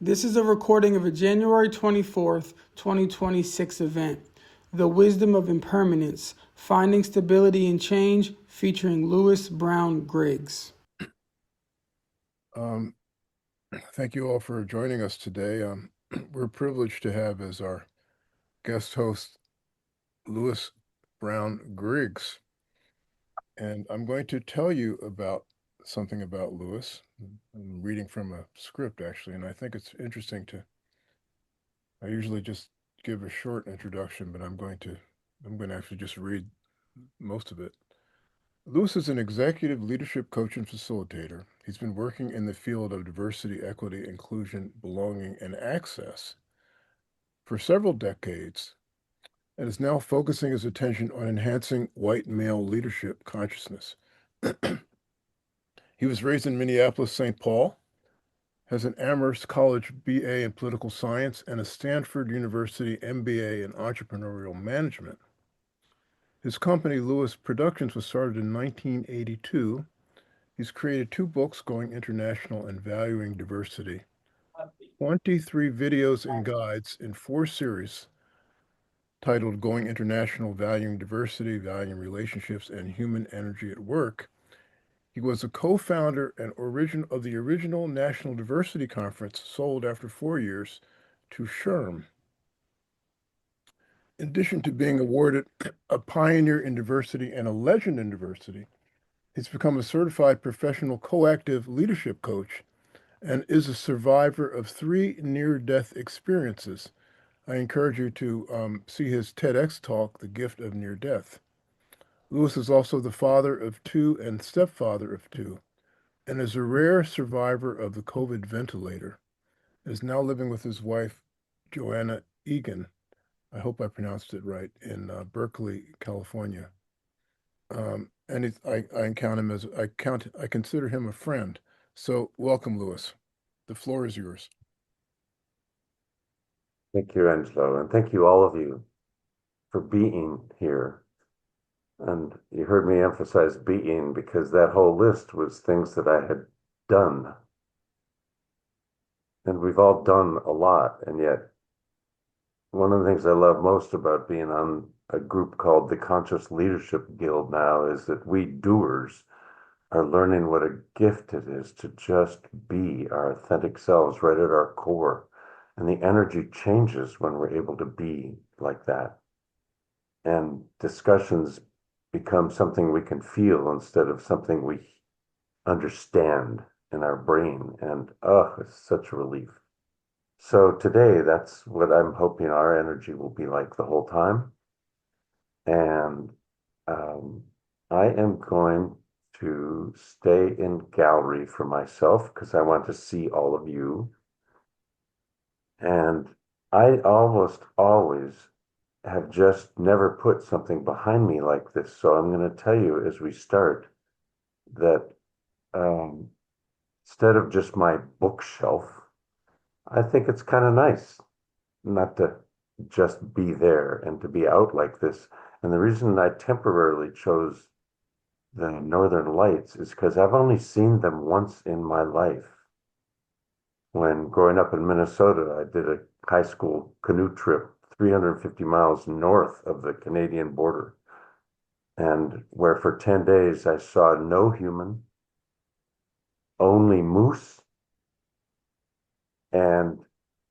This is a recording of a January 24th, 2026 event, The Wisdom of Impermanence, Finding Stability in Change, featuring Lewis Brown Griggs. Um, Thank you all for joining us today. We're privileged to have as our guest host Lewis Brown Griggs, and I'm going to tell you about something about Lewis. I'm reading from a script actually, and I think it's interesting to. I usually just give a short introduction, but I'm going to actually just read most of it. Lewis is an executive leadership coach and facilitator. He's been working in the field of diversity, equity, inclusion, belonging, and access for several decades and is now focusing his attention on enhancing white male leadership consciousness. He was raised in Minneapolis, St. Paul, has an Amherst College BA in political science and a Stanford University MBA in entrepreneurial management. His company, Lewis Productions, was started in 1982. He's created 2 books going international and valuing diversity, 23 videos and guides in 4 series titled Going International, Valuing Diversity, Valuing Relationships, and Human Energy at Work. He was a co-founder and origin of the original National Diversity Conference, sold after 4 years to SHRM. In addition to being awarded a pioneer in diversity and a legend in diversity, he's become a certified professional coactive leadership coach and is a survivor of 3 near-death experiences. I encourage you to see his TEDx talk, The Gift of Near Death. Lewis is also the father of 2 and stepfather of 2, and is a rare survivor of the COVID ventilator. Is now living with his wife, Joanna Egan. I hope I pronounced it right, in Berkeley, California. I count him as I consider him a friend. So welcome, Lewis. The floor is yours. Thank you, Angelo, and thank you, all of you, for being here. And you heard me emphasize being because that whole list was things that I had done. And we've all done a lot. And yet, one of the things I love most about being on a group called the Conscious Leadership Guild now is that we doers are learning what a gift it is to just be our authentic selves right at our core. And the energy changes when we're able to be like that. And discussions become something we can feel instead of something we understand in our brain. And oh, it's such a relief. So today, that's what I'm hoping our energy will be like the whole time. And um, I am going to stay in gallery for myself because I want to see all of you. And I almost always have just never put something behind me like this. So I'm going to tell you as we start that um, instead of just my bookshelf, I think it's kind of nice not to just be there and to be out like this. And the reason I temporarily chose the Northern Lights is because I've only seen them once in my life. When growing up in Minnesota, I did a high school canoe trip 350 miles north of the Canadian border, and where for 10 days I saw no human, only moose and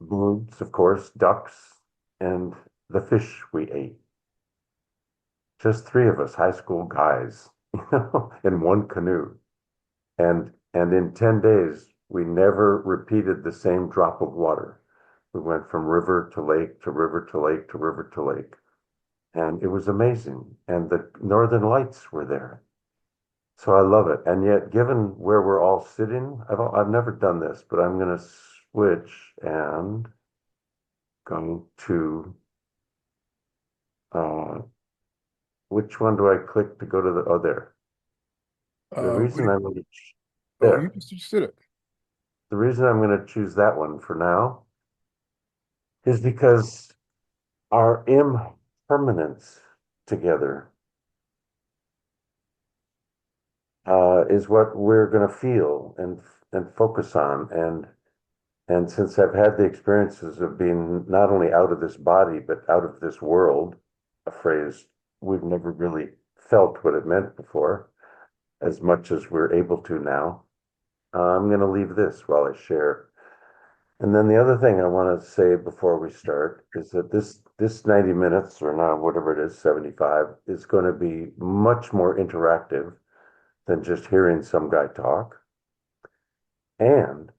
moose, of course, ducks, and the fish we ate. Just 3 of us, high school guys, in one canoe. And in 10 days, we never repeated the same drop of water. We went from river to lake to river to lake to river to lake. And it was amazing. And the Northern Lights were there. So I love it. And yet, given where we're all sitting, I've never done this, but I'm going to switch and go to uh, which one do I click to go to the, oh, there. The reason I'm going to, Oh, you there. just did it. The reason I'm going to choose that one for now is because our impermanence together is what we're going to feel and focus on. And And since I've had the experiences of being not only out of this body, but out of this world, a phrase we've never really felt what it meant before, as much as we're able to now, I'm going to leave this while I share. And then the other thing I want to say before we start is that this 90 minutes or now whatever it is, 75, is going to be much more interactive than just hearing some guy talk. And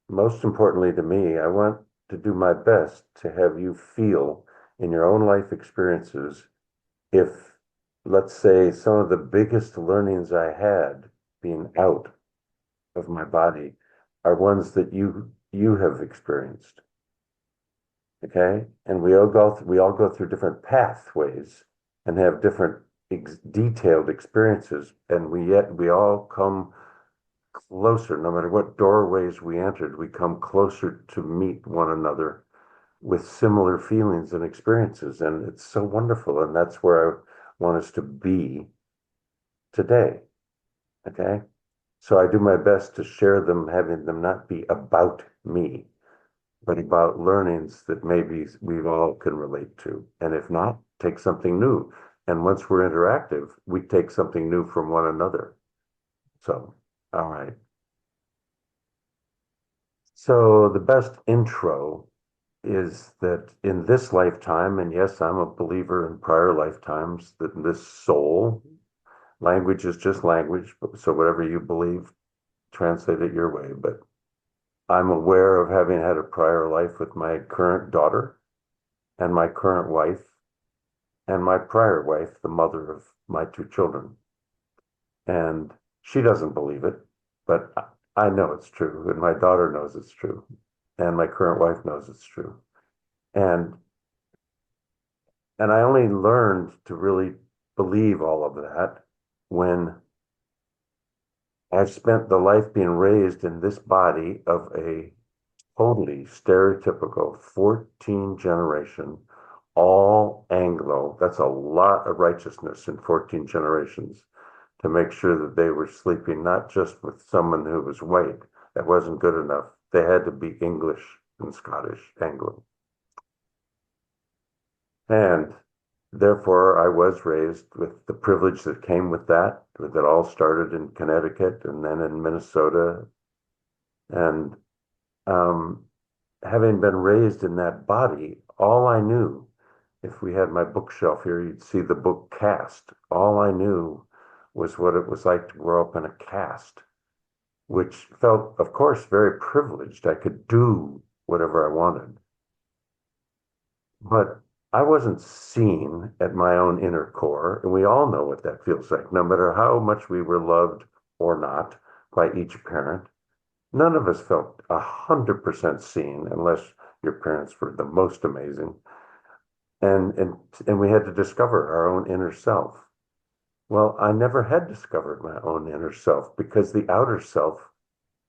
most importantly to me, I want to do my best to have you feel in your own life experiences if, let's say, some of the biggest learnings I had being out of my body are ones that you have experienced. Okay? And we all go through different pathways and have different detailed experiences, and we all come closer, no matter what doorways we entered, we come closer to meet one another with similar feelings and experiences. And it's so wonderful. And that's where I want us to be today. Okay. So I do my best to share them, having them not be about me, but about learnings that maybe we all can relate to. And if not, take something new. And once we're interactive, we take something new from one another. So, all right. So the best intro is that in this lifetime, and yes, I'm a believer in prior lifetimes, that this soul, language is just language, so whatever you believe, translate it your way. But I'm aware of having had a prior life with my current daughter and my current wife and my prior wife, the mother of my two children. And she doesn't believe it, but I know it's true, and my daughter knows it's true, and my current wife knows it's true. And I only learned to really believe all of that when I've spent the life being raised in this body of a totally stereotypical 14 generation, all Anglo. That's a lot of righteousness in 14 generations to make sure that they were sleeping not just with someone who was white. That wasn't good enough. They had to be English and Scottish Anglo. And therefore, I was raised with the privilege that came with that. That all started in Connecticut and then in Minnesota. And having been raised in that body, all I knew, if we had my bookshelf here, you'd see the book Caste. All I knew was what it was like to grow up in a caste, which felt, of course, very privileged. I could do whatever I wanted. But I wasn't seen at my own inner core, and we all know what that feels like. No matter how much we were loved or not by each parent, none of us felt 100% seen unless your parents were the most amazing. And we had to discover our own inner self. Well, I never had discovered my own inner self because the outer self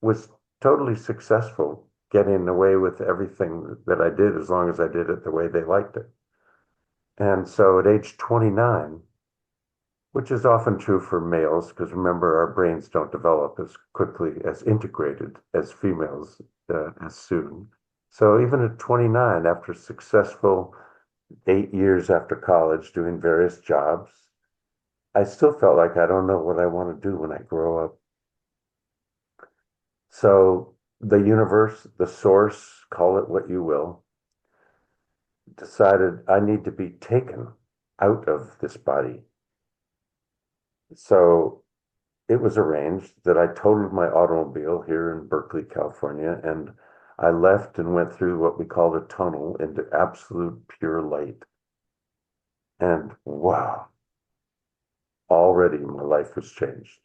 was totally successful getting away with everything that I did as long as I did it the way they liked it. And so at age 29, which is often true for males, because remember, our brains don't develop as quickly as integrated as females as soon. So even at 29, after successful 8 years after college doing various jobs, I still felt like I don't know what I want to do when I grow up. So the universe, the source, call it what you will, decided I need to be taken out of this body. So it was arranged that I totaled my automobile here in Berkeley, California, and I left and went through what we call a tunnel into absolute pure light. And wow, already my life was changed.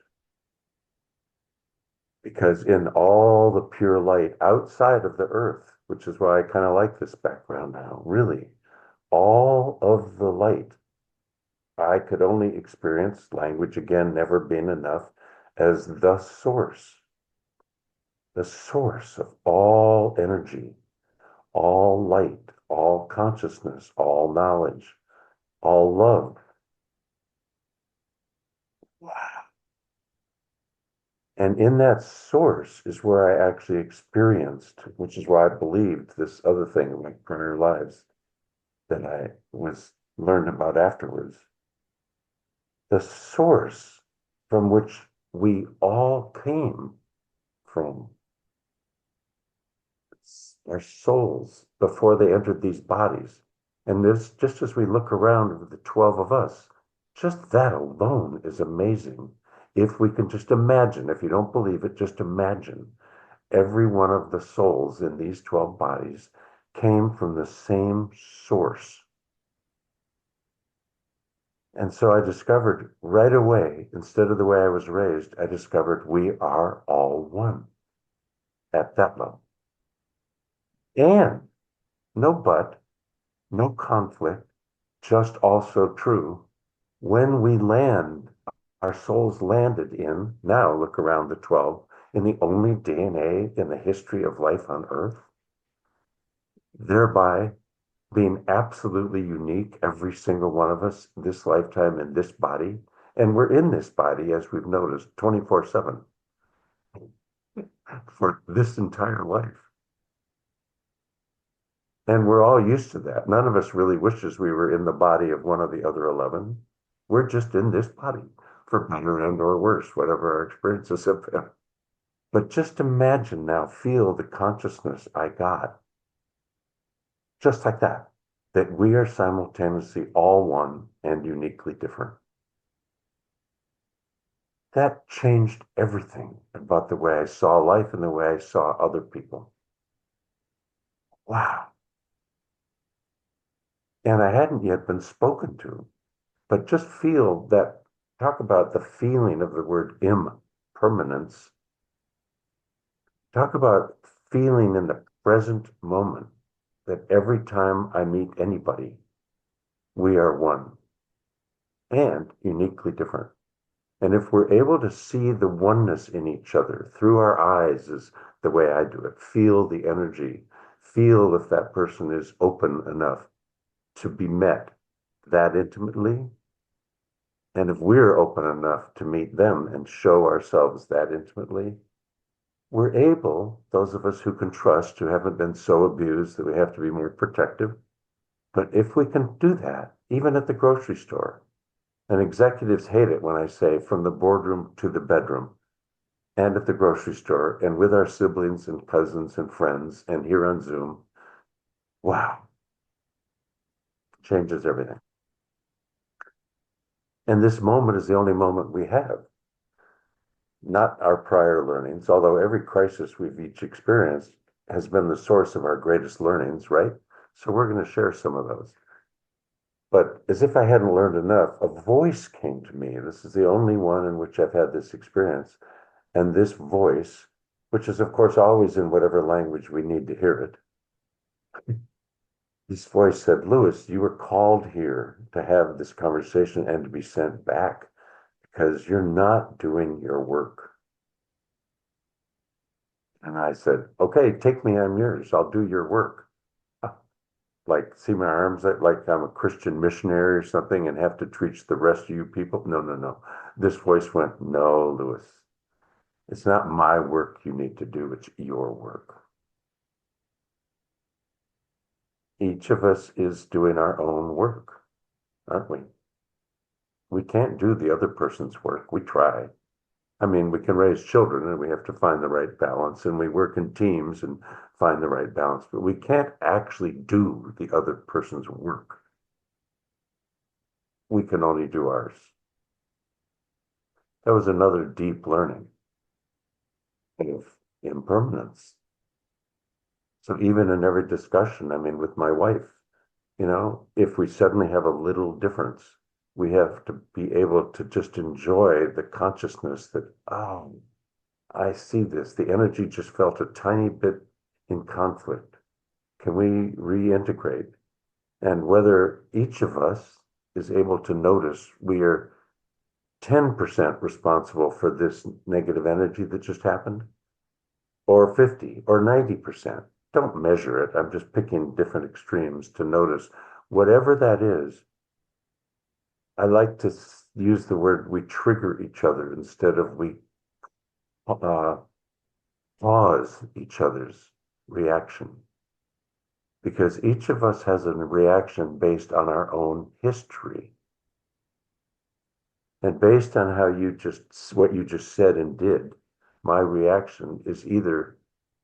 Because in all the pure light outside of the earth, which is why I kind of like this background now, really, all of the light I could only experience, language again never being enough, as the source of all energy, all light, all consciousness, all knowledge, all love. Wow. And in that source is where I actually experienced, which is why I believed this other thing in my prior lives that I was learned about afterwards. The source from which we all came from, our souls before they entered these bodies. And this, just as we look around with the 12 of us, just that alone is amazing. If we can just imagine, if you don't believe it, just imagine every one of the souls in these 12 bodies came from the same source. And so I discovered right away, instead of the way I was raised, I discovered we are all one at that level. And no but, no conflict, just also true. When we land, our souls landed in, now look around the 12, in the only DNA in the history of life on Earth, thereby being absolutely unique, every single one of us, this lifetime in this body. And we're in this body, as we've noticed, 24/7 for this entire life. And we're all used to that. None of us really wishes we were in the body of one of the other 11. We're just in this body, for better and or worse, whatever our experiences have been. But just imagine now, feel the consciousness I got. Just like that we are simultaneously all one and uniquely different. That changed everything about the way I saw life and the way I saw other people. Wow. And I hadn't yet been spoken to, but just feel that, talk about the feeling of the word impermanence. Talk about feeling in the present moment that every time I meet anybody, we are one and uniquely different. And if we're able to see the oneness in each other through our eyes, is the way I do it, feel the energy, feel if that person is open enough to be met that intimately. And if we're open enough to meet them and show ourselves that intimately, we're able, those of us who can trust, who haven't been so abused that we have to be more protective. But if we can do that, even at the grocery store, and executives hate it when I say from the boardroom to the bedroom, and at the grocery store, and with our siblings and cousins and friends, and here on Zoom, wow, changes everything. And this moment is the only moment we have, not our prior learnings, although every crisis we've each experienced has been the source of our greatest learnings, right? So we're going to share some of those. But as if I hadn't learned enough, a voice came to me. This is the only one in which I've had this experience. And this voice, which is, of course, always in whatever language we need to hear it, this voice said, Lewis, you were called here to have this conversation and to be sent back because you're not doing your work. And I said, okay, take me, I'm yours. I'll do your work. Like, see my arms like I'm a Christian missionary or something and have to teach the rest of you people? No, no, no. This voice went, no, Lewis, it's not my work you need to do, it's your work. Each of us is doing our own work, aren't we? We can't do the other person's work. We try. I mean, we can raise children and we have to find the right balance, and we work in teams and find the right balance, but we can't actually do the other person's work. We can only do ours. That was another deep learning of impermanence. So even in every discussion, I mean, with my wife, if we suddenly have a little difference, we have to be able to just enjoy the consciousness that, oh, I see this. The energy just felt a tiny bit in conflict. Can we reintegrate? And whether each of us is able to notice we are 10% responsible for this negative energy that just happened, or 50 or 90%. Don't measure it. I'm just picking different extremes to notice whatever that is. I like to use the word we trigger each other instead of we pause each other's reaction, because each of us has a reaction based on our own history. And based on what you just said and did, my reaction is either,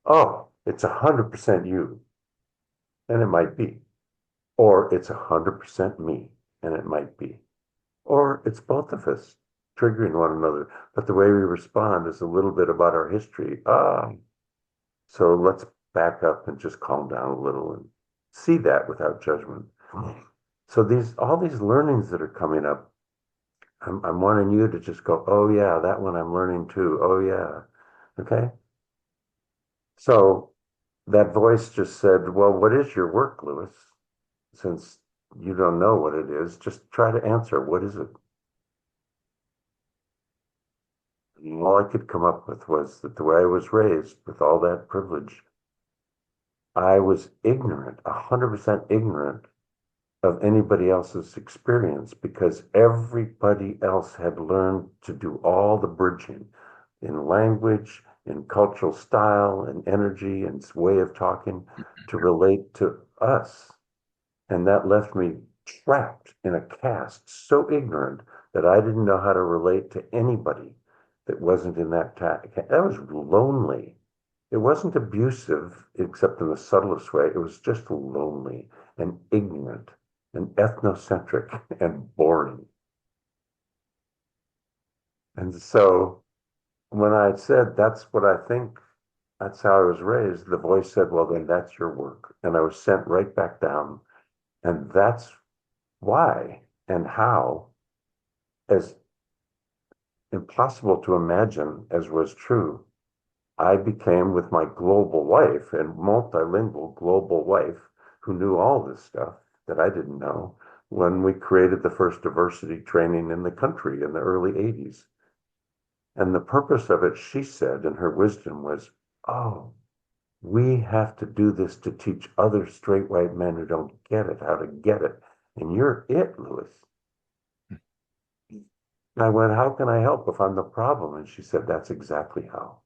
oh, it's 100% you, and it might be, or it's 100% me, and it might be, or it's both of us triggering one another. But the way we respond is a little bit about our history. So let's back up and just calm down a little and see that without judgment. So all these learnings that are coming up, I'm wanting you to just go, oh yeah, that one I'm learning too. Oh yeah. Okay. So that voice just said, well, what is your work, Lewis? Since you don't know what it is, just try to answer. What is it? And all I could come up with was that the way I was raised with all that privilege, I was ignorant, 100% ignorant of anybody else's experience, because everybody else had learned to do all the bridging in language, in cultural style, and energy, and way of talking to relate to us. And that left me trapped in a caste, so ignorant that I didn't know how to relate to anybody that wasn't in that caste. That was lonely. It wasn't abusive, except in the subtlest way. It was just lonely and ignorant and ethnocentric and boring. And so when I said, that's what I think, that's how I was raised, the voice said, well, then that's your work. And I was sent right back down. And that's why and how, as impossible to imagine as was true, I became, with my global wife and multilingual global wife, who knew all this stuff that I didn't know, when we created the first diversity training in the country in the early 80s. And the purpose of it, she said, in her wisdom was, oh, we have to do this to teach other straight white men who don't get it how to get it. And you're it, Lewis. And I went, how can I help if I'm the problem? And she said, that's exactly how.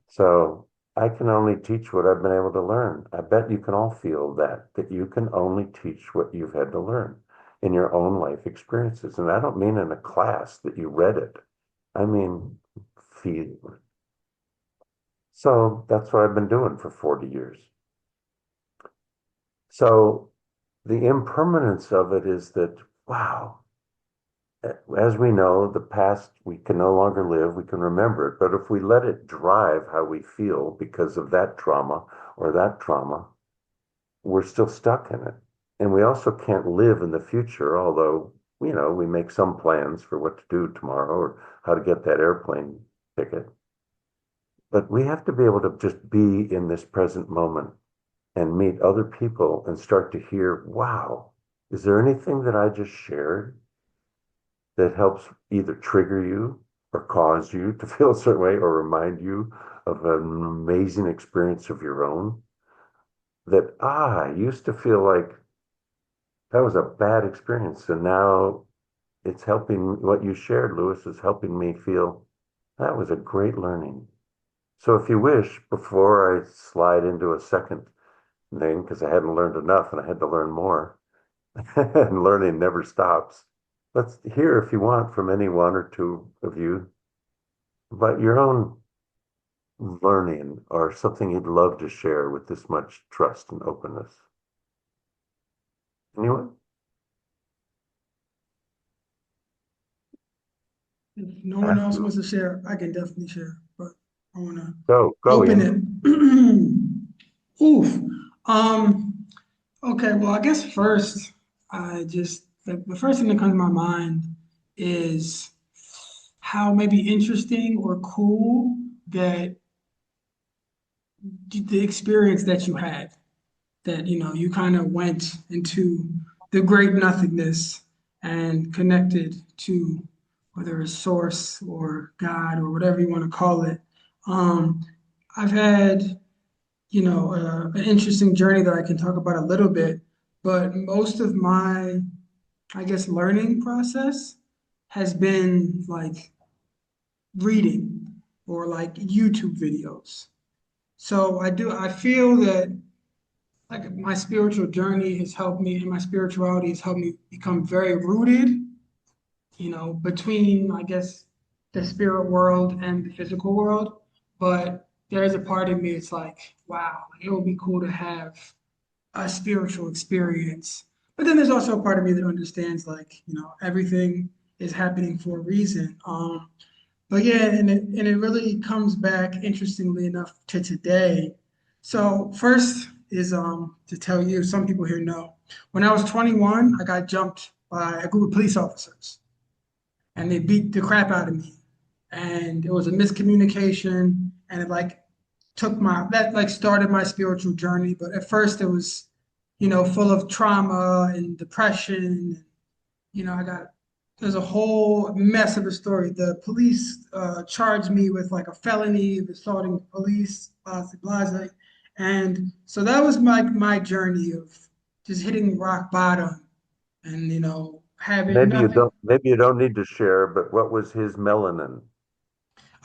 So I can only teach what I've been able to learn. I bet you can all feel that you can only teach what you've had to learn in your own life experiences. And I don't mean in a class that you read it. I mean, feel it. So that's what I've been doing for 40 years. So the impermanence of it is that, wow, as we know, the past we can no longer live, we can remember it, but if we let it drive how we feel because of that trauma or that trauma, we're still stuck in it. And we also can't live in the future, although, we make some plans for what to do tomorrow or how to get that airplane ticket. But we have to be able to just be in this present moment and meet other people and start to hear, wow, is there anything that I just shared that helps either trigger you or cause you to feel a certain way or remind you of an amazing experience of your own? That, I used to feel like that was a bad experience. And now it's helping, what you shared, Lewis, is helping me feel that was a great learning. So if you wish, before I slide into a second thing, because I hadn't learned enough and I had to learn more, and learning never stops, let's hear, if you want, from any one or two of you about your own learning or something you'd love to share with this much trust and openness. Anyone? If no one else wants to share, I can definitely share, but I want to Go, open Ian. it. Oof. Okay, well, I guess first, the first thing that comes to my mind is how maybe interesting or cool that the experience that you had, that, you kind of went into the great nothingness and connected to whether it's source or God or whatever you want to call it. Um, I've had, an interesting journey that I can talk about a little bit, but most of my, I guess, learning process has been like reading. or like YouTube videos. So I feel that like my spiritual journey has helped me and my spirituality has helped me become very rooted, between, I guess, the spirit world and the physical world. But there's a part of me, it's like, wow, it would be cool to have a spiritual experience. But then there's also a part of me that understands, like, everything is happening for a reason. But yeah, and it really comes back, interestingly enough, to today. So first is to tell you, some people here know, when I was 21, I got jumped by a group of police officers, and they beat the crap out of me. And it was a miscommunication, and it like took my that like started my spiritual journey. But at first it was, full of trauma and depression. I got there's a whole mess of a story. The police charged me with like a felony of assaulting police, blah, blah. And so that was my journey of just hitting rock bottom and having nothing. Maybe you don't need to share, but what was his melanin?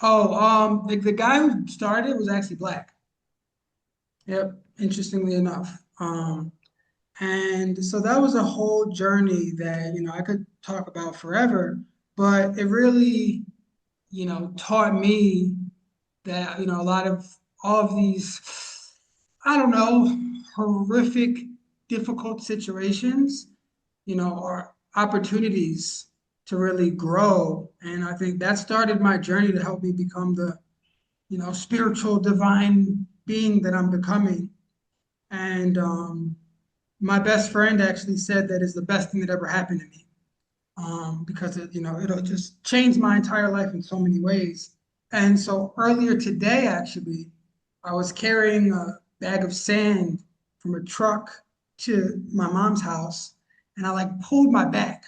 Oh, the guy who started was actually black. Yep, interestingly enough. And so that was a whole journey that, I could talk about forever, but it really, taught me that, a lot of all of these, I don't know, horrific, difficult situations, are opportunities to really grow. And I think that started my journey to help me become the, spiritual divine being that I'm becoming. And my best friend actually said that is the best thing that ever happened to me, because it'll just change my entire life in so many ways. And so earlier today, actually, I was carrying a bag of sand from a truck to my mom's house, and I like pulled my back.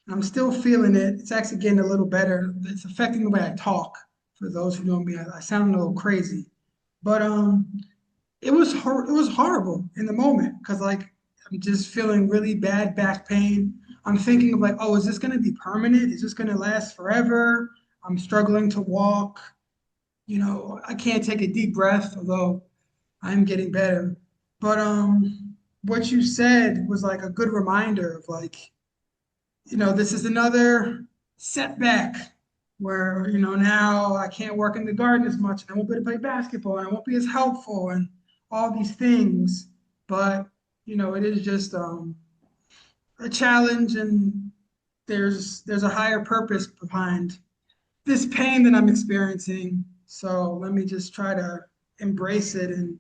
And I'm still feeling it. It's actually getting a little better. It's affecting the way I talk. For those who know me, I sound a little crazy, but it was horrible in the moment because like I'm just feeling really bad back pain. I'm thinking of like, oh, is this gonna be permanent? Is this gonna last forever? I'm struggling to walk. I can't take a deep breath, although I'm getting better. But what you said was like a good reminder of like, this is another setback where, now I can't work in the garden as much and I won't be able to play basketball and I won't be as helpful and all these things. But, it is just a challenge, and there's a higher purpose behind this pain that I'm experiencing. So let me just try to embrace it and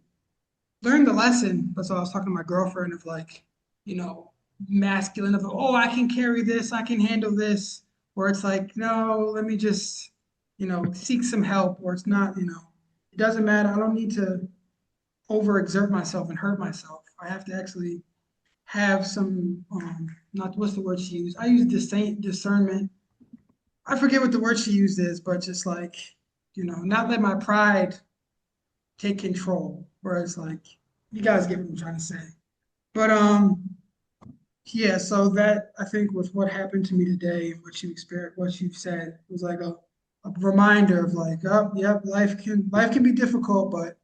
learn the lesson. That's why I was talking to my girlfriend of like, you know, masculine of, oh, I can carry this, I can handle this. Where it's like, no, let me just, seek some help. Or it's not, it doesn't matter. I don't need to overexert myself and hurt myself. I have to actually have some, not what's the word she used? I use discernment. I forget what the word she used is, but just like, not let my pride take control. Whereas like, you guys get what I'm trying to say. But yeah, so that I think with what happened to me today and what you experienced, what you've said was like a reminder of like, oh, yep, life can be difficult, but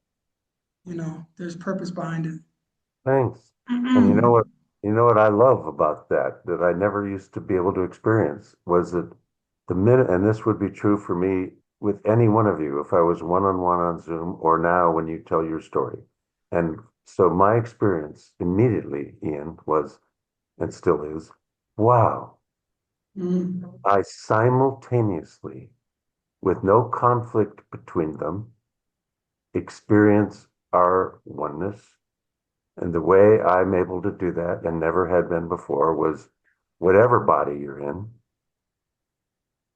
there's purpose behind it. Thanks. And Mm-mm. you know what I love about that, that I never used to be able to experience was that the minute, and this would be true for me with any one of you, if I was one-on-one on Zoom or now when you tell your story. And so my experience immediately, Ian, was, and still is, wow, Mm. I simultaneously, with no conflict between them, experience our oneness. And the way I'm able to do that and never had been before was whatever body you're in,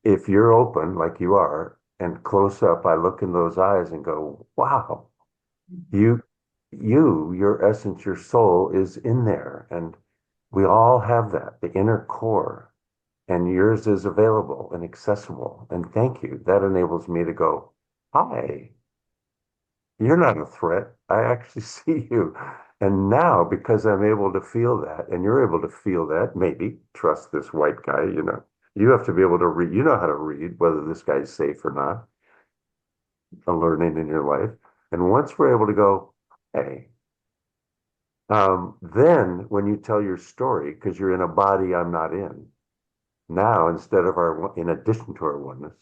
if you're open like you are and close up, I look in those eyes and go, wow, you, your essence, your soul is in there. And we all have that, the inner core, and yours is available and accessible. And thank you. That enables me to go, hi, you're not a threat. I actually see you. And now, because I'm able to feel that, and you're able to feel that, maybe trust this white guy, you have to be able to read, you know how to read whether this guy's safe or not. a learning in your life. And once we're able to go, hey, then when you tell your story, because you're in a body I'm not in, now instead of in addition to our oneness,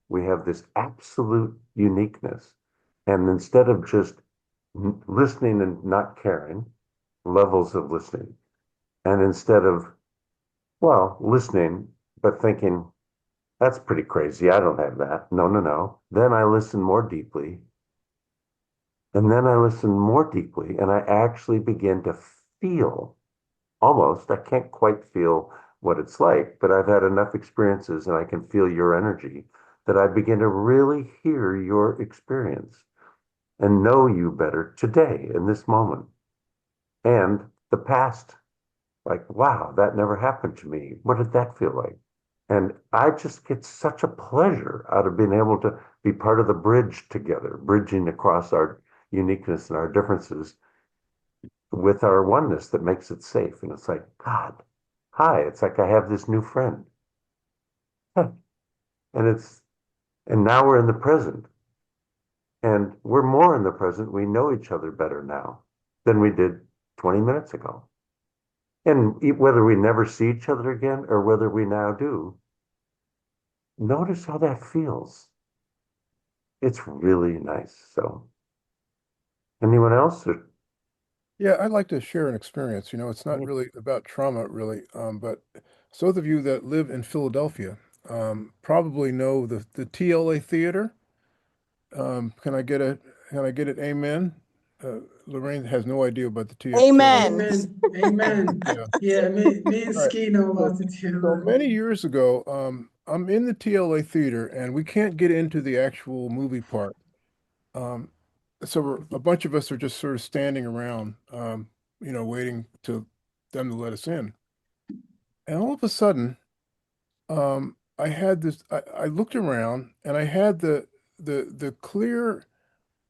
we have this absolute uniqueness. And instead of just listening and not caring, levels of listening, and instead of, well, listening, but thinking, that's pretty crazy. I don't have that. No, no, no. Then I listen more deeply. And then I listen more deeply, and I actually begin to feel almost, I can't quite feel what it's like, but I've had enough experiences and I can feel your energy that I begin to really hear your experience and know you better today in this moment and the past. Like, wow, that never happened to me. What did that feel like? And I just get such a pleasure out of being able to be part of the bridge together, bridging across our uniqueness and our differences with our oneness that makes it safe. And it's like, God, hi, it's like I have this new friend. Huh. And and now we're in the present. And we're more in the present. We know each other better now than we did 20 minutes ago. And whether we never see each other again or whether we now do, notice how that feels. It's really nice. So, anyone else? Yeah, I'd like to share an experience. It's not really about trauma, really, but so those of you that live in Philadelphia probably know the TLA Theater. Can I get a amen? Lorraine has no idea about the TLA. Amen. Amen. Amen. Yeah. Yeah, me and All right. Ski know So, about the so deal. many years ago, I'm in the TLA Theater, and we can't get into the actual movie part. Um, so a bunch of us are just sort of standing around, waiting to them to let us in. And all of a sudden, I had this. I looked around, and I had the clear,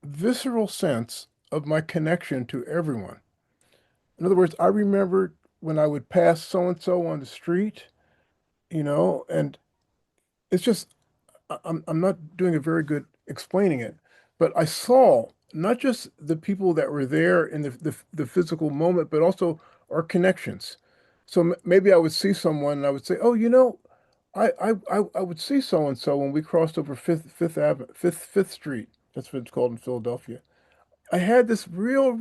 visceral sense of my connection to everyone. In other words, I remembered when I would pass so and so on the street, and it's just I'm not doing a very good explaining it, but I saw not just the people that were there in the physical moment, but also our connections. So maybe I would see someone and I would say, "Oh, I would see so and so when we crossed over Fifth Avenue, Fifth Street. That's what it's called in Philadelphia." I had this real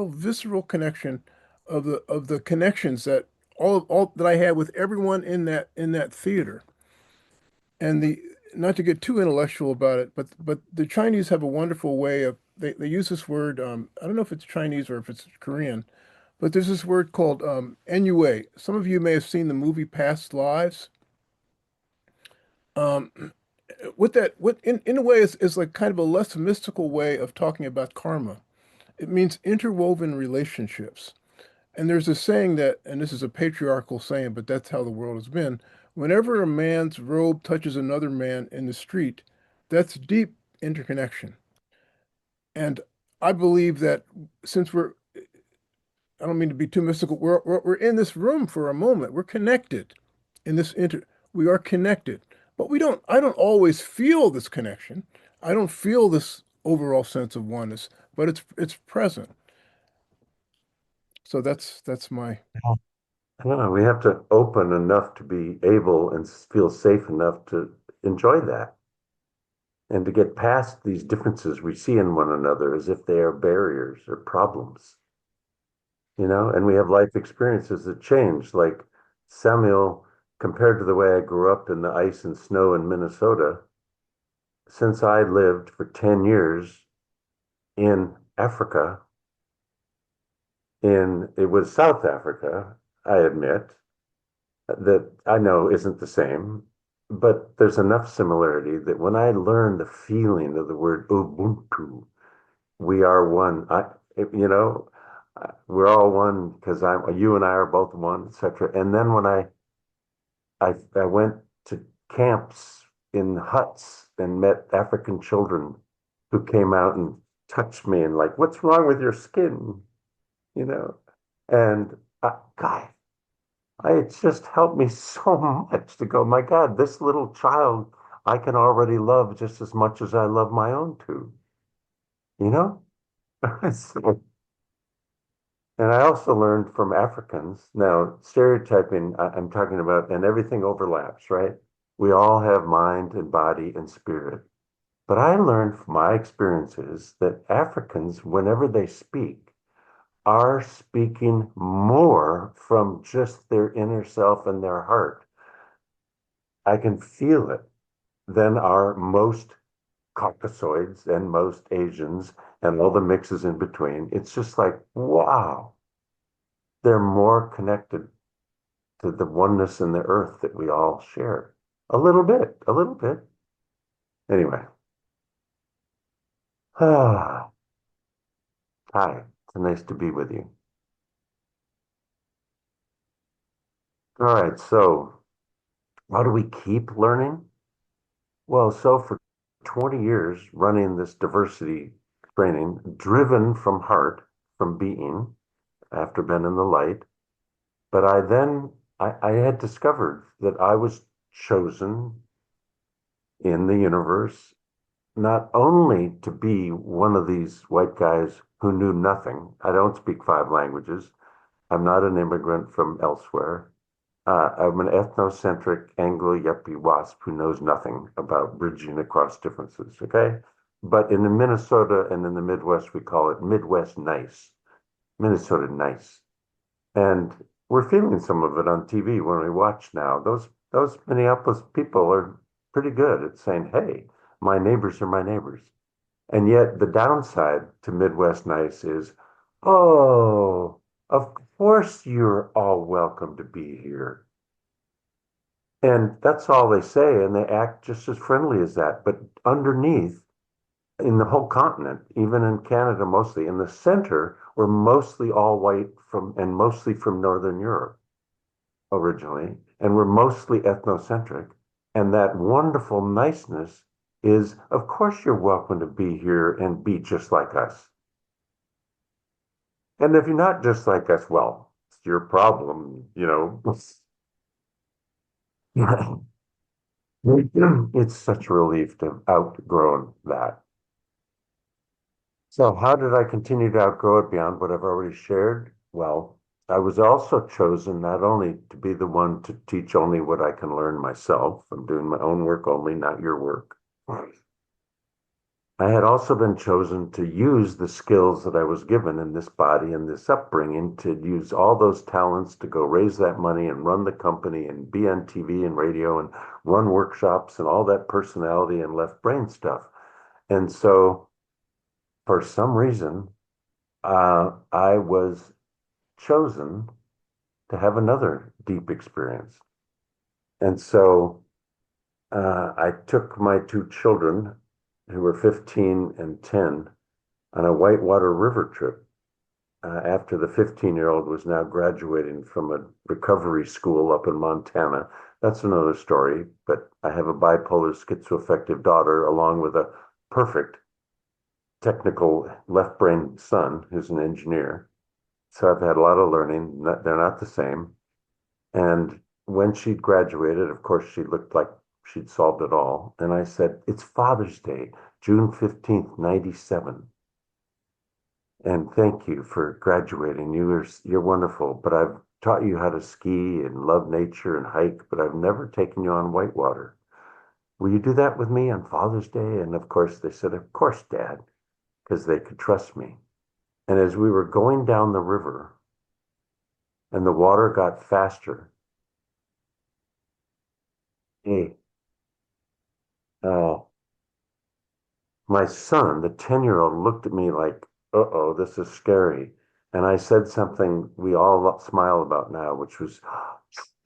visceral connection of the connections that all that I had with everyone in that theater. And the not to get too intellectual about it, but the Chinese have a wonderful way of they use this word. I don't know if it's Chinese or if it's Korean, but there's this word called ennui. Some of you may have seen the movie Past Lives. Um, what in a way is like kind of a less mystical way of talking about karma. It means interwoven relationships. And there's a saying that, and this is a patriarchal saying, but that's how the world has been. Whenever a man's robe touches another man in the street, that's deep interconnection. And I believe that since I don't mean to be too mystical, we're in this room for a moment. We're connected in we are connected. But I don't always feel this connection. I don't feel this overall sense of oneness, but it's present. So that's my I don't know. We have to open enough to be able and feel safe enough to enjoy that and to get past these differences we see in one another as if they are barriers or problems, and we have life experiences that change. Like Samuel, compared to the way I grew up in the ice and snow in Minnesota, since I lived for 10 years in Africa, it was South Africa, I admit, that I know isn't the same, but there's enough similarity that when I learned the feeling of the word Ubuntu, we are one. We're all one because you and I are both one, etc. And then when I went to camps in huts and met African children who came out and touched me and like, what's wrong with your skin? You know, and God, it's just helped me so much to go, my God, this little child I can already love just as much as I love my own two, you know? So, and I also learned from Africans. Now, stereotyping, I'm talking about, and everything overlaps, right? We all have mind and body and spirit. But I learned from my experiences that Africans, whenever they speak, are speaking more from just their inner self and their heart. I can feel it than are most Caucasoids and most Asians and all the mixes in between. It's just like, wow, they're more connected to the oneness in the earth that we all share. A little bit, a little bit. Anyway, hi, it's nice to be with you. All right, so how do we keep learning? Well, so for 20 years running this diversity training, driven from heart, from being, after being in the light, but I had discovered that I was chosen in the universe not only to be one of these white guys who knew nothing. I don't speak five languages. I'm not an immigrant from elsewhere. I'm an ethnocentric Anglo-Yuppie wasp who knows nothing about bridging across differences, okay? But in Minnesota and in the Midwest, we call it Midwest nice, Minnesota nice. And we're feeling some of it on TV when we watch now. Those Minneapolis people are pretty good at saying, hey, my neighbors are my neighbors. And yet the downside to Midwest nice is, oh, of course you're all welcome to be here. And that's all they say, and they act just as friendly as that. But underneath, in the whole continent, even in Canada mostly, in the center, we're mostly all white from and mostly from Northern Europe originally, and we're mostly ethnocentric. And that wonderful niceness is, of course, you're welcome to be here and be just like us. And if you're not just like us, well, it's your problem, you know. It's such a relief to have outgrown that. So, how did I continue to outgrow it beyond what I've already shared? Well, I was also chosen not only to be the one to teach only what I can learn myself. I'm doing my own work only, not your work. I had also been chosen to use the skills that I was given in this body and this upbringing to use all those talents to go raise that money and run the company and be on TV and radio and run workshops and all that personality and left brain stuff. And so, for some reason, I was chosen to have another deep experience. And so I took my two children, who were 15 and 10, on a whitewater river trip after the 15-year-old was now graduating from a recovery school up in Montana. That's another story, but I have a bipolar schizoaffective daughter along with a perfect technical left brain son who's an engineer. So I've had a lot of learning. They're not the same. And when she'd graduated, of course, she looked like she'd solved it all. And I said, it's Father's Day, June 15th, 97. And thank you for graduating. You're wonderful, but I've taught you how to ski and love nature and hike, but I've never taken you on whitewater. Will you do that with me on Father's Day? And of course, they said, of course, Dad, because they could trust me. And as we were going down the river and the water got faster, hey, uh, my son, the 10-year-old, looked at me like, uh-oh, this is scary. And I said something we all smile about now, which was,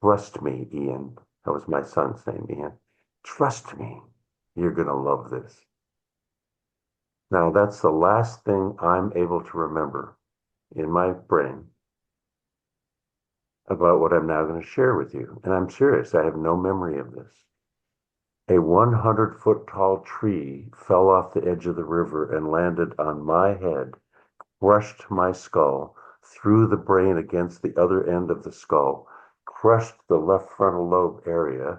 trust me, Ian. That was my son's name, Ian. Trust me. You're going to love this. Now, that's the last thing I'm able to remember in my brain about what I'm now going to share with you. And I'm serious, I have no memory of this. A 100-foot tall tree fell off the edge of the river and landed on my head, crushed my skull, threw the brain against the other end of the skull, crushed the left frontal lobe area,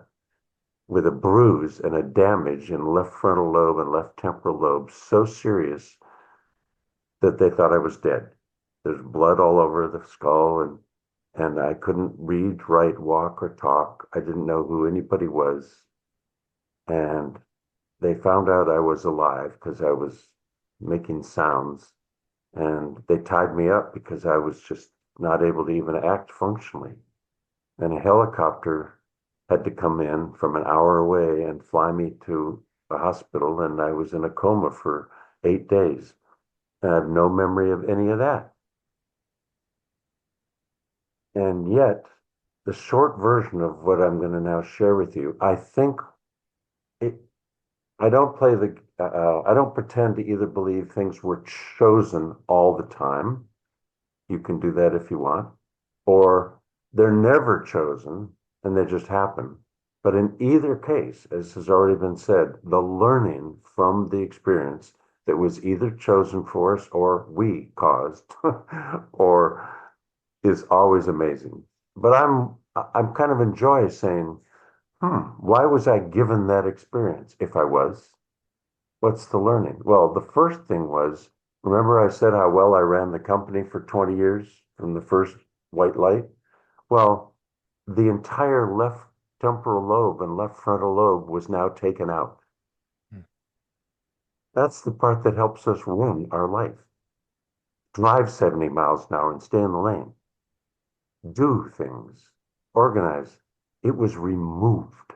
with a bruise and a damage in left frontal lobe and left temporal lobe so serious that they thought I was dead. There's blood all over the skull, and I couldn't read, write, walk, or talk. I didn't know who anybody was. And they found out I was alive because I was making sounds. And they tied me up because I was just not able to even act functionally. And a helicopter had to come in from an hour away and fly me to a hospital. And I was in a coma for 8 days. And I have no memory of any of that. And yet, the short version of what I'm going to now share with you, I think it, I don't play I don't pretend to either believe things were chosen all the time. You can do that if you want, or they're never chosen and they just happen. But in either case, as has already been said, the learning from the experience that was either chosen for us or we caused, or is always amazing. But I'm kind of enjoy saying, why was I given that experience? If I was, what's the learning? Well, the first thing was, remember I said how well I ran the company for 20 years from the first white light? Well, the entire left temporal lobe and left frontal lobe was now taken out. That's the part that helps us run our life. Drive 70 miles an hour and stay in the lane. Do things, organize. It was removed.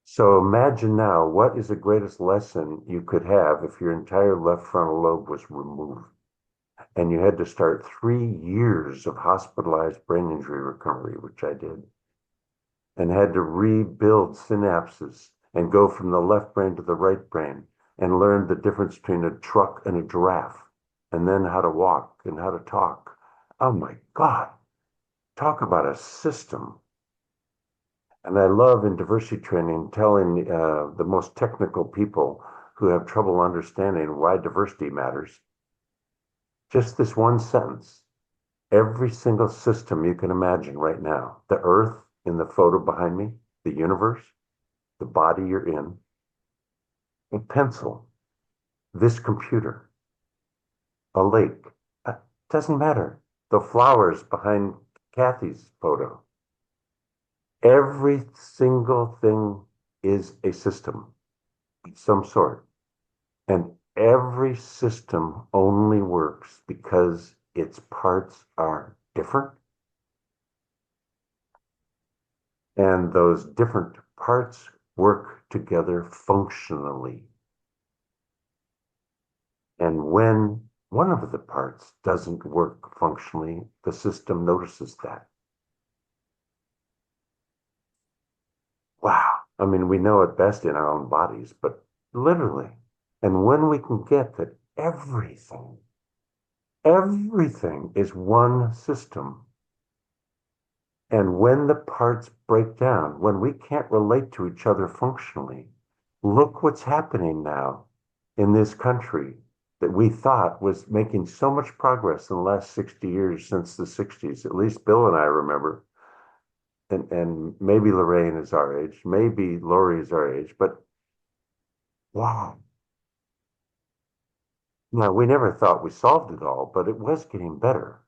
So imagine now, what is the greatest lesson you could have if your entire left frontal lobe was removed and you had to start 3 years of hospitalized brain injury recovery, which I did, and had to rebuild synapses and go from the left brain to the right brain and learn the difference between a truck and a giraffe, and then how to walk and how to talk. Oh my God, talk about a system. And I love in diversity training telling the most technical people who have trouble understanding why diversity matters. Just this one sentence. Every single system you can imagine right now, the earth in the photo behind me, the universe, the body you're in, a pencil, this computer, a lake, doesn't matter. The flowers behind Kathy's photo. Every single thing is a system of some sort. And every system only works because its parts are different. And those different parts work together functionally. And when one of the parts doesn't work functionally, the system notices that. Wow. I mean, we know it best in our own bodies, but literally. And when we can get that everything is one system. And when the parts break down, when we can't relate to each other functionally, look what's happening now in this country that we thought was making so much progress in the last 60 years since the 60s. At least Bill and I remember. And maybe Lorraine is our age, maybe Lori is our age, but wow. Now, we never thought we solved it all, but it was getting better.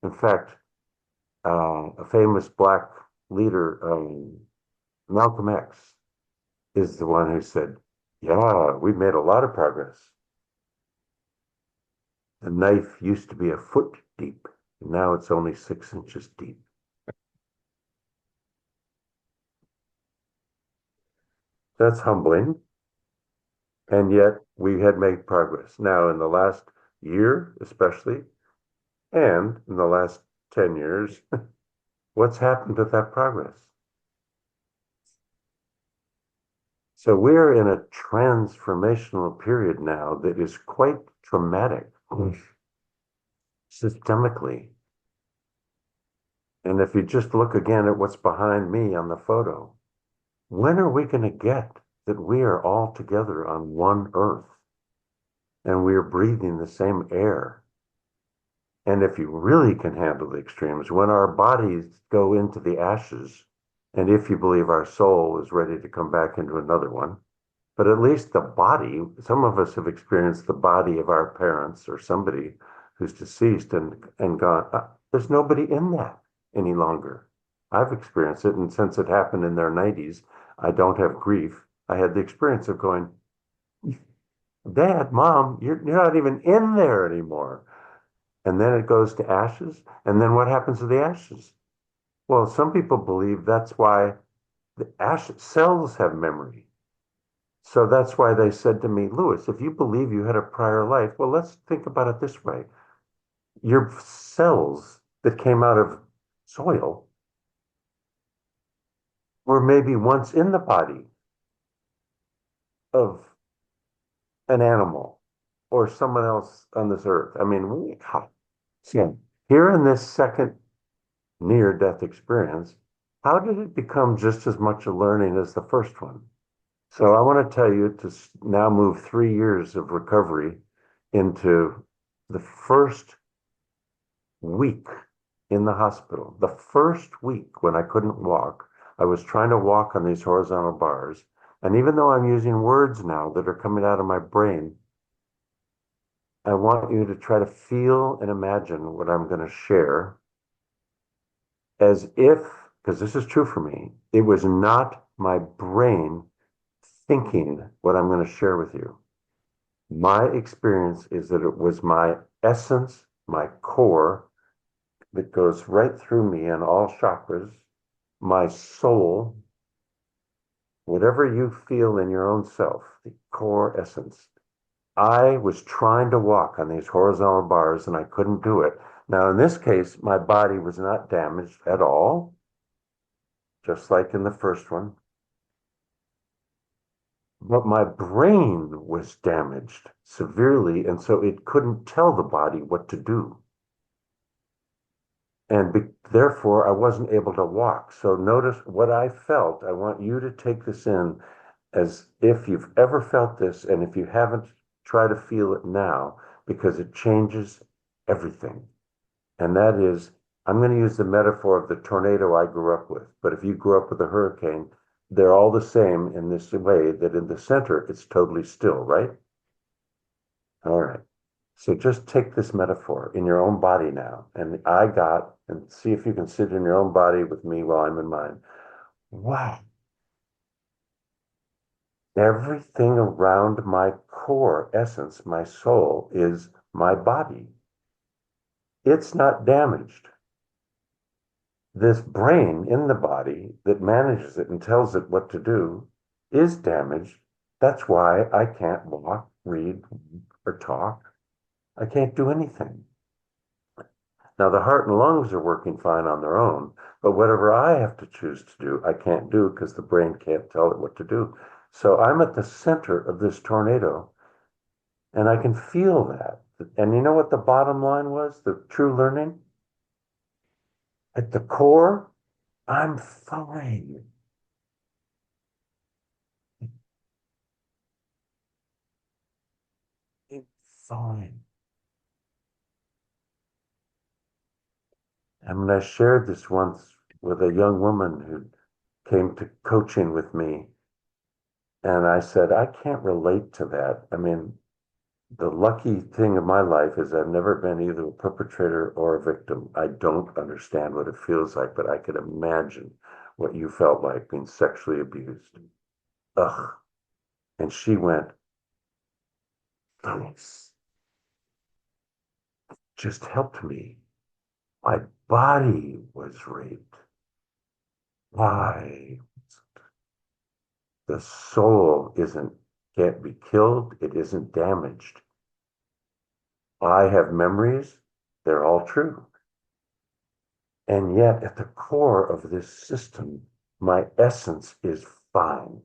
In fact, a famous Black leader, Malcolm X, is the one who said, yeah, we've made a lot of progress. The knife used to be a foot deep, and now it's only 6 inches deep. That's humbling. And yet we had made progress. Now, in the last year, especially, and in the last 10 years, what's happened to that progress? So we're in a transformational period now that is quite traumatic systemically. And if you just look again at what's behind me on the photo, when are we going to get that we are all together on one earth and we are breathing the same air? And if you really can handle the extremes, when our bodies go into the ashes And if you believe our soul is ready to come back into another one, but at least the body, some of us have experienced the body of our parents or somebody who's deceased and gone, there's nobody in that any longer. I've experienced it. And since it happened in their 90s, I don't have grief. I had the experience of going, Dad, Mom, you're not even in there anymore. And then it goes to ashes. And then what happens to the ashes? Well, some people believe that's why the ash cells have memory. So that's why they said to me, Lewis, if you believe you had a prior life, well, let's think about it this way. Your cells that came out of soil were maybe once in the body of an animal or someone else on this earth. I mean, so here in this second near death experience, how did it become just as much a learning as the first one? So I want to tell you to now move 3 years of recovery into the first week in the hospital. The first week when I couldn't walk, I was trying to walk on these horizontal bars. And even though I'm using words now that are coming out of my brain, I want you to try to feel and imagine what I'm going to share as if, because this is true for me, it was not my brain thinking what I'm going to share with you. My experience is that it was my essence, my core, that goes right through me in all chakras, my soul, whatever you feel in your own self, the core essence. I was trying to walk on these horizontal bars and I couldn't do it. Now, in this case, my body was not damaged at all, just like in the first one. But my brain was damaged severely, and so it couldn't tell the body what to do. And therefore, I wasn't able to walk. So notice what I felt. I want you to take this in as if you've ever felt this, and if you haven't, try to feel it now, because it changes everything. And that is, I'm going to use the metaphor of the tornado I grew up with. But if you grew up with a hurricane, they're all the same in this way that in the center, it's totally still, right? All right. So just take this metaphor in your own body now. And see if you can sit in your own body with me while I'm in mine. Wow. Everything around my core essence, my soul, is my body. It's not damaged. This brain in the body that manages it and tells it what to do is damaged. That's why I can't walk, read, or talk. I can't do anything. Now, the heart and lungs are working fine on their own, but whatever I have to choose to do, I can't do because the brain can't tell it what to do. So I'm at the center of this tornado, and I can feel that. And you know what the bottom line was? The true learning? At the core, I'm fine. I'm fine. I mean, I shared this once with a young woman who came to coaching with me. And I said, I can't relate to that. I mean, the lucky thing of my life is I've never been either a perpetrator or a victim. I don't understand what it feels like, but I could imagine what you felt like being sexually abused. Ugh. And she went, "Thanks. Just helped me. My body was raped. Why? The soul can't be killed. It isn't damaged. I have memories. They're all true. And yet, at the core of this system, my essence is fine.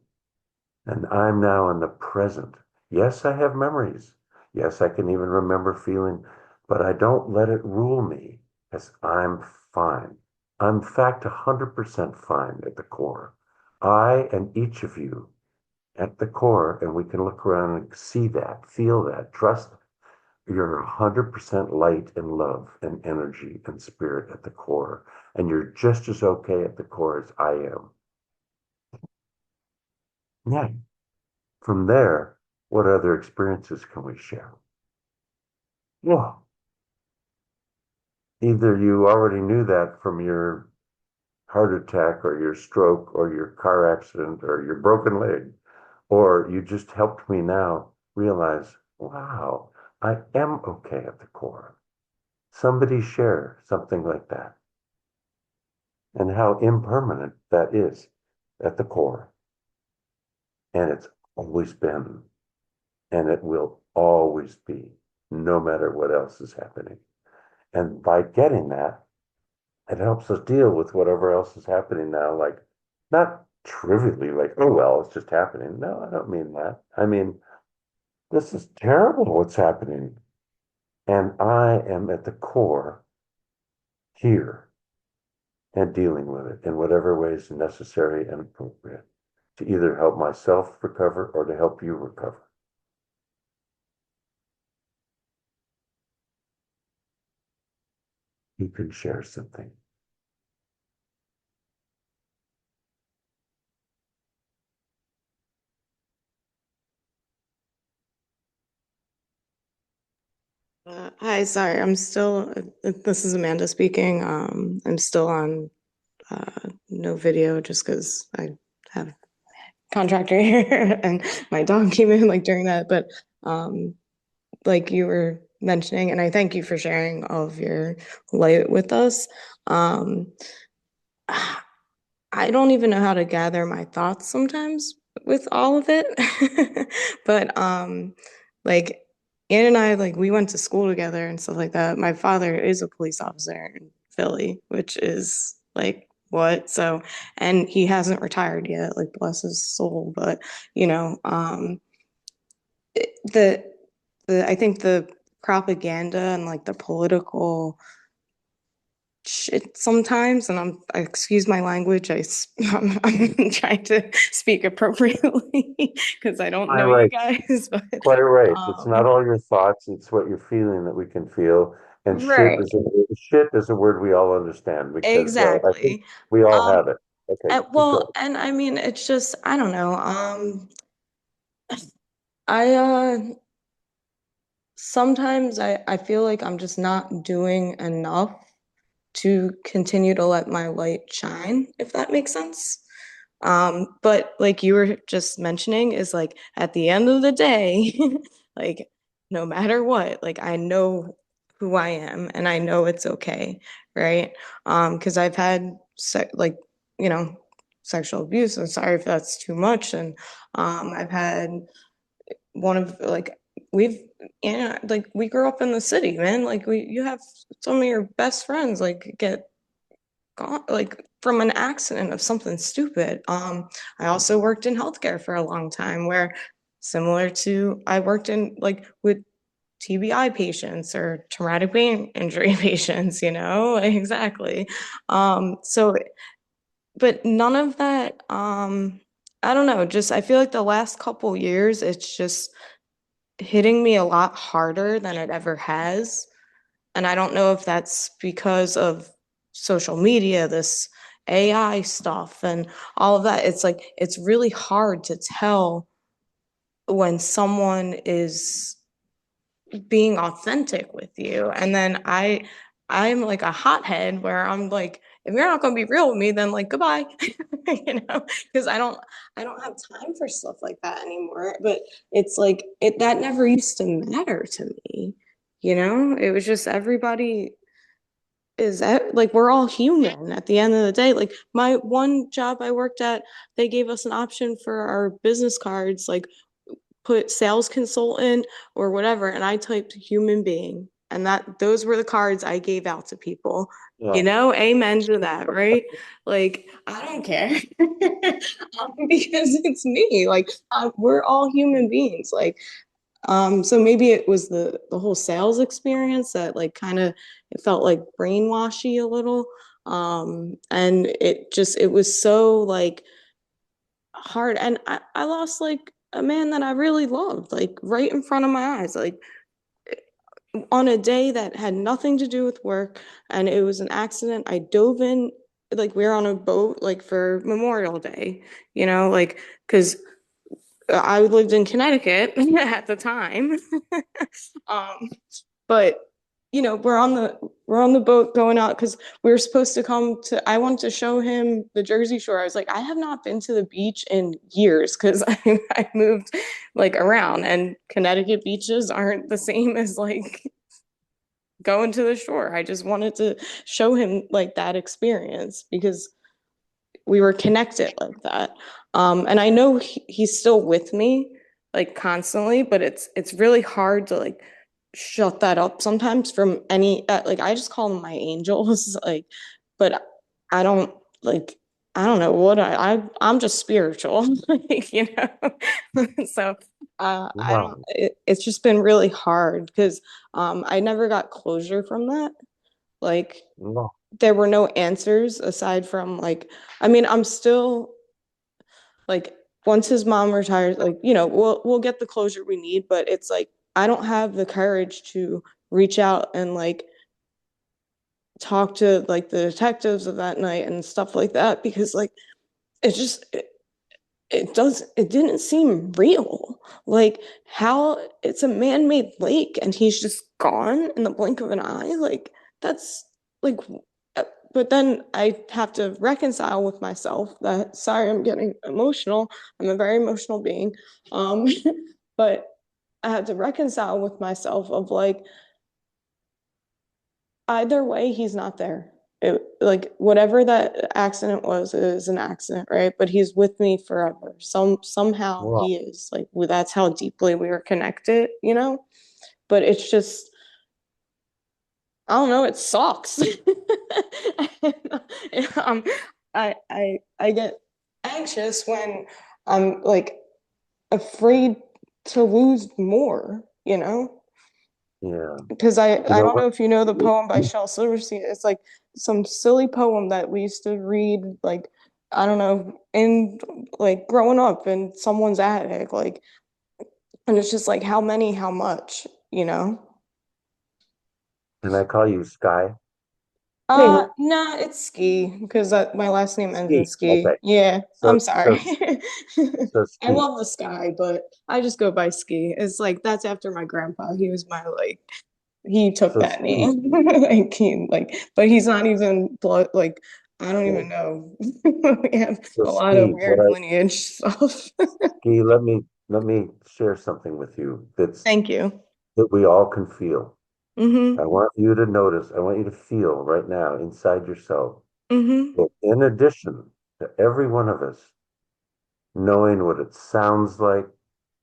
And I'm now in the present. Yes, I have memories. Yes, I can even remember feeling, but I don't let it rule me as I'm fine. I'm in fact 100% fine at the core. I and each of you at the core, and we can look around and see that, feel that, trust it. you're 100% light and love and energy and spirit at the core. And you're just as okay at the core as I am. Yeah. From there, what other experiences can we share? Well, either you already knew that from your heart attack or your stroke or your car accident or your broken leg, or you just helped me now realize, wow, I am okay at the core. Somebody share something like that and how impermanent that is at the core. And it's always been, and it will always be, no matter what else is happening. And by getting that, it helps us deal with whatever else is happening now, like not trivially, like, oh, well, it's just happening. No, I don't mean that. I mean, this is terrible what's happening. And I am at the core here and dealing with it in whatever ways necessary and appropriate to either help myself recover or to help you recover. You can share something. Hi, sorry, I'm still, this is Amanda speaking. I'm still on no video just because I have contractor here and my dog came in like during that. But like you were mentioning, and I thank you for sharing all of your light with us. Um, I don't even know how to gather my thoughts sometimes with all of it. But like Ann and I like we went to school together and stuff like that. My father is a police officer in Philly, which is like what? So and he hasn't retired yet, like bless his soul, but you know, the I think the propaganda and like the political shit sometimes, and excuse my language, I'm trying to speak appropriately because I don't Quite know you right. guys, but Quite right. It's not um, all your thoughts, it's what you're feeling that we can feel. And right, shit is a word we all understand because I think exactly. we all Um, have it. Okay, and, keep well, going. and I mean, it's just I don't know. I sometimes I feel like I'm just not doing enough to continue to let my light shine, if that makes sense. But like you were just mentioning, is like at the end of the day, like no matter what, like I know who I am and I know it's okay, right? Because I've had like, you know, sexual abuse. I'm sorry if that's too much. And I've had one of like we've like we grew up in the city, man. Like we you have some of your best friends like get gone like from an accident of something stupid. I also worked in healthcare for a long time where similar to I worked in like with TBI patients or traumatic brain injury patients, you know, exactly. So but none of that I don't know, just I feel like the last couple years it's just hitting me a lot harder than it ever has. And I don't know if that's because of social media, this AI stuff, and all of that. It's like, it's really hard to tell when someone is being authentic with you. And then I'm like a hothead where I'm like, if you're not going to be real with me, then like goodbye, you know, because I don't have time for stuff like that anymore. But it's like it that never used to matter to me, you know. It was just everybody is that like we're all human at the end of the day. Like my one job I worked at, they gave us an option for our business cards, like put sales consultant or whatever, and I typed human being. And that those were the cards I gave out to people. Yeah. You know, amen to that, right? Like, I don't care because it's me. Like, we're all human beings. Like, so maybe it was the whole sales experience that like kind of it felt like brainwashy a little. And it was so like hard. And I lost like a man that I really loved, like right in front of my eyes. Like on a day that had nothing to do with work and it was an accident. I dove in, like we were on a boat like for Memorial Day, like because I lived in Connecticut at the time. um, but we're on the boat going out because we were supposed to come to I wanted to show him the Jersey Shore. I was like, I have not been to the beach in years because I moved like around and Connecticut beaches aren't the same as like going to the shore. I just wanted to show him like that experience because we were connected like that. And I know he's still with me like constantly, but it's really hard to like shut that up sometimes from any like I just call them my angels like, but I don't like I don't know what I'm just spiritual like, so I don't Wow. it's just been really hard because I never got closure from that, like Wow. there were no answers aside from like I mean I'm still like once his mom retires like we'll get the closure we need, but it's like I don't have the courage to reach out and like talk to like the detectives of that night and stuff like that because like it just it didn't seem real, like how it's a man-made lake and he's just gone in the blink of an eye, like that's like but then I have to reconcile with myself that sorry I'm getting emotional, I'm a very emotional being, um but I had to reconcile with myself of like either way he's not there. Like whatever that accident was is an accident, right? But he's with me forever. Somehow Wow. he is like that's how deeply we were connected, but it's just I don't know, it sucks. um, I get anxious when I'm like afraid to lose more, Yeah. because You I know don't what? know if you know the poem by Shel Silverstein. It's like some silly poem that we used to read, like I don't know, in like growing up in someone's attic, like, and it's just like how many, how much, Can I call you Sky? Nah, it's Ski because my last name ends in Ski. Ski. Okay. Yeah, So I'm sorry. so so I Ski. love the Sky, but I just go by Ski. It's like that's after my grandpa. He was my like he took So that Ski. name. But he's not even blood like I don't even Okay. know. We have So a lot of Ski, weird lineage stuff. Ski, let me share something with you Thank you. that we all can feel. I Mm-hmm. want you to notice, I want you to feel right now inside yourself Mm-hmm. that in addition to every one of us knowing what it sounds like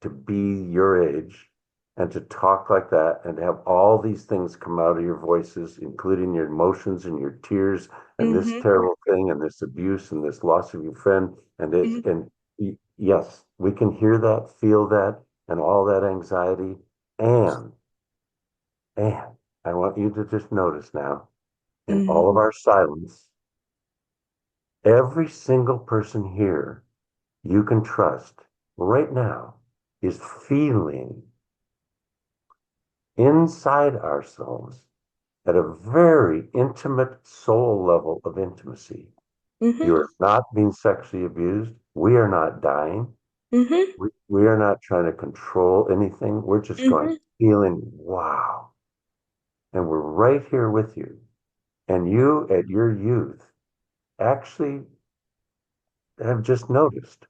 to be your age and to talk like that and to have all these things come out of your voices, including your emotions and your tears and this Mm-hmm. terrible thing and this abuse and this loss of your friend. And it's, Mm-hmm. and yes, we can hear that, feel that, and all that anxiety. And, and I want you to just notice now in Mm-hmm. all of our silence, every single person here you can trust right now is feeling inside ourselves at a very intimate soul level of intimacy. You Mm-hmm. are not being sexually abused. We are not dying. Mm-hmm. We are not trying to control anything. We're just going, Mm-hmm. feeling, wow. And we're right here with you. And you at your youth actually have just noticed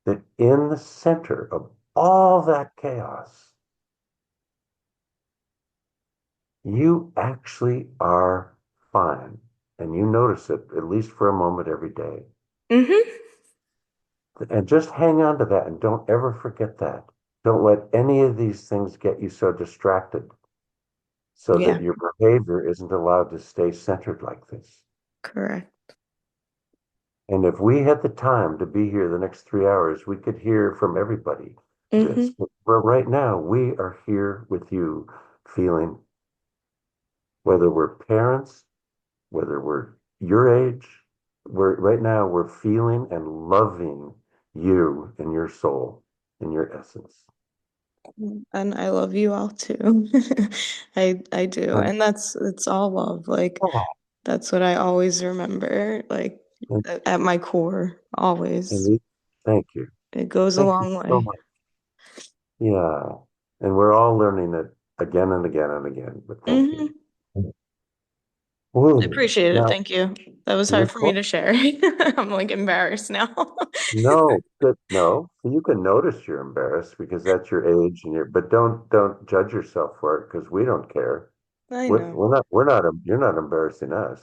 that in the center of all that chaos, you actually are fine. And you notice it at least for a moment every day. Mm-hmm. And just hang on to that and don't ever forget that. Don't let any of these things get you so distracted so that Yeah, your behavior isn't allowed to stay centered like this. correct. And if we had the time to be here the next 3 hours, we could hear from everybody this. Mm-hmm. But right now, we are here with you feeling, whether we're parents, whether we're your age, right now we're feeling and loving you and your soul and your essence. And I love you all too. I do. And, And it's all love. Like that's what I always remember, like and, at my core, and always. thank you. It goes a Thank you long so way. much. Yeah. And we're all learning it again and again and again, but thank you. Hmm. I Woo. appreciate it. Now, Thank you. That was hard you're for me cool. to share. I'm like embarrassed now. No, good. No, you can notice you're embarrassed because that's your age and but don't judge yourself for it because we don't care. I know. You're not embarrassing us.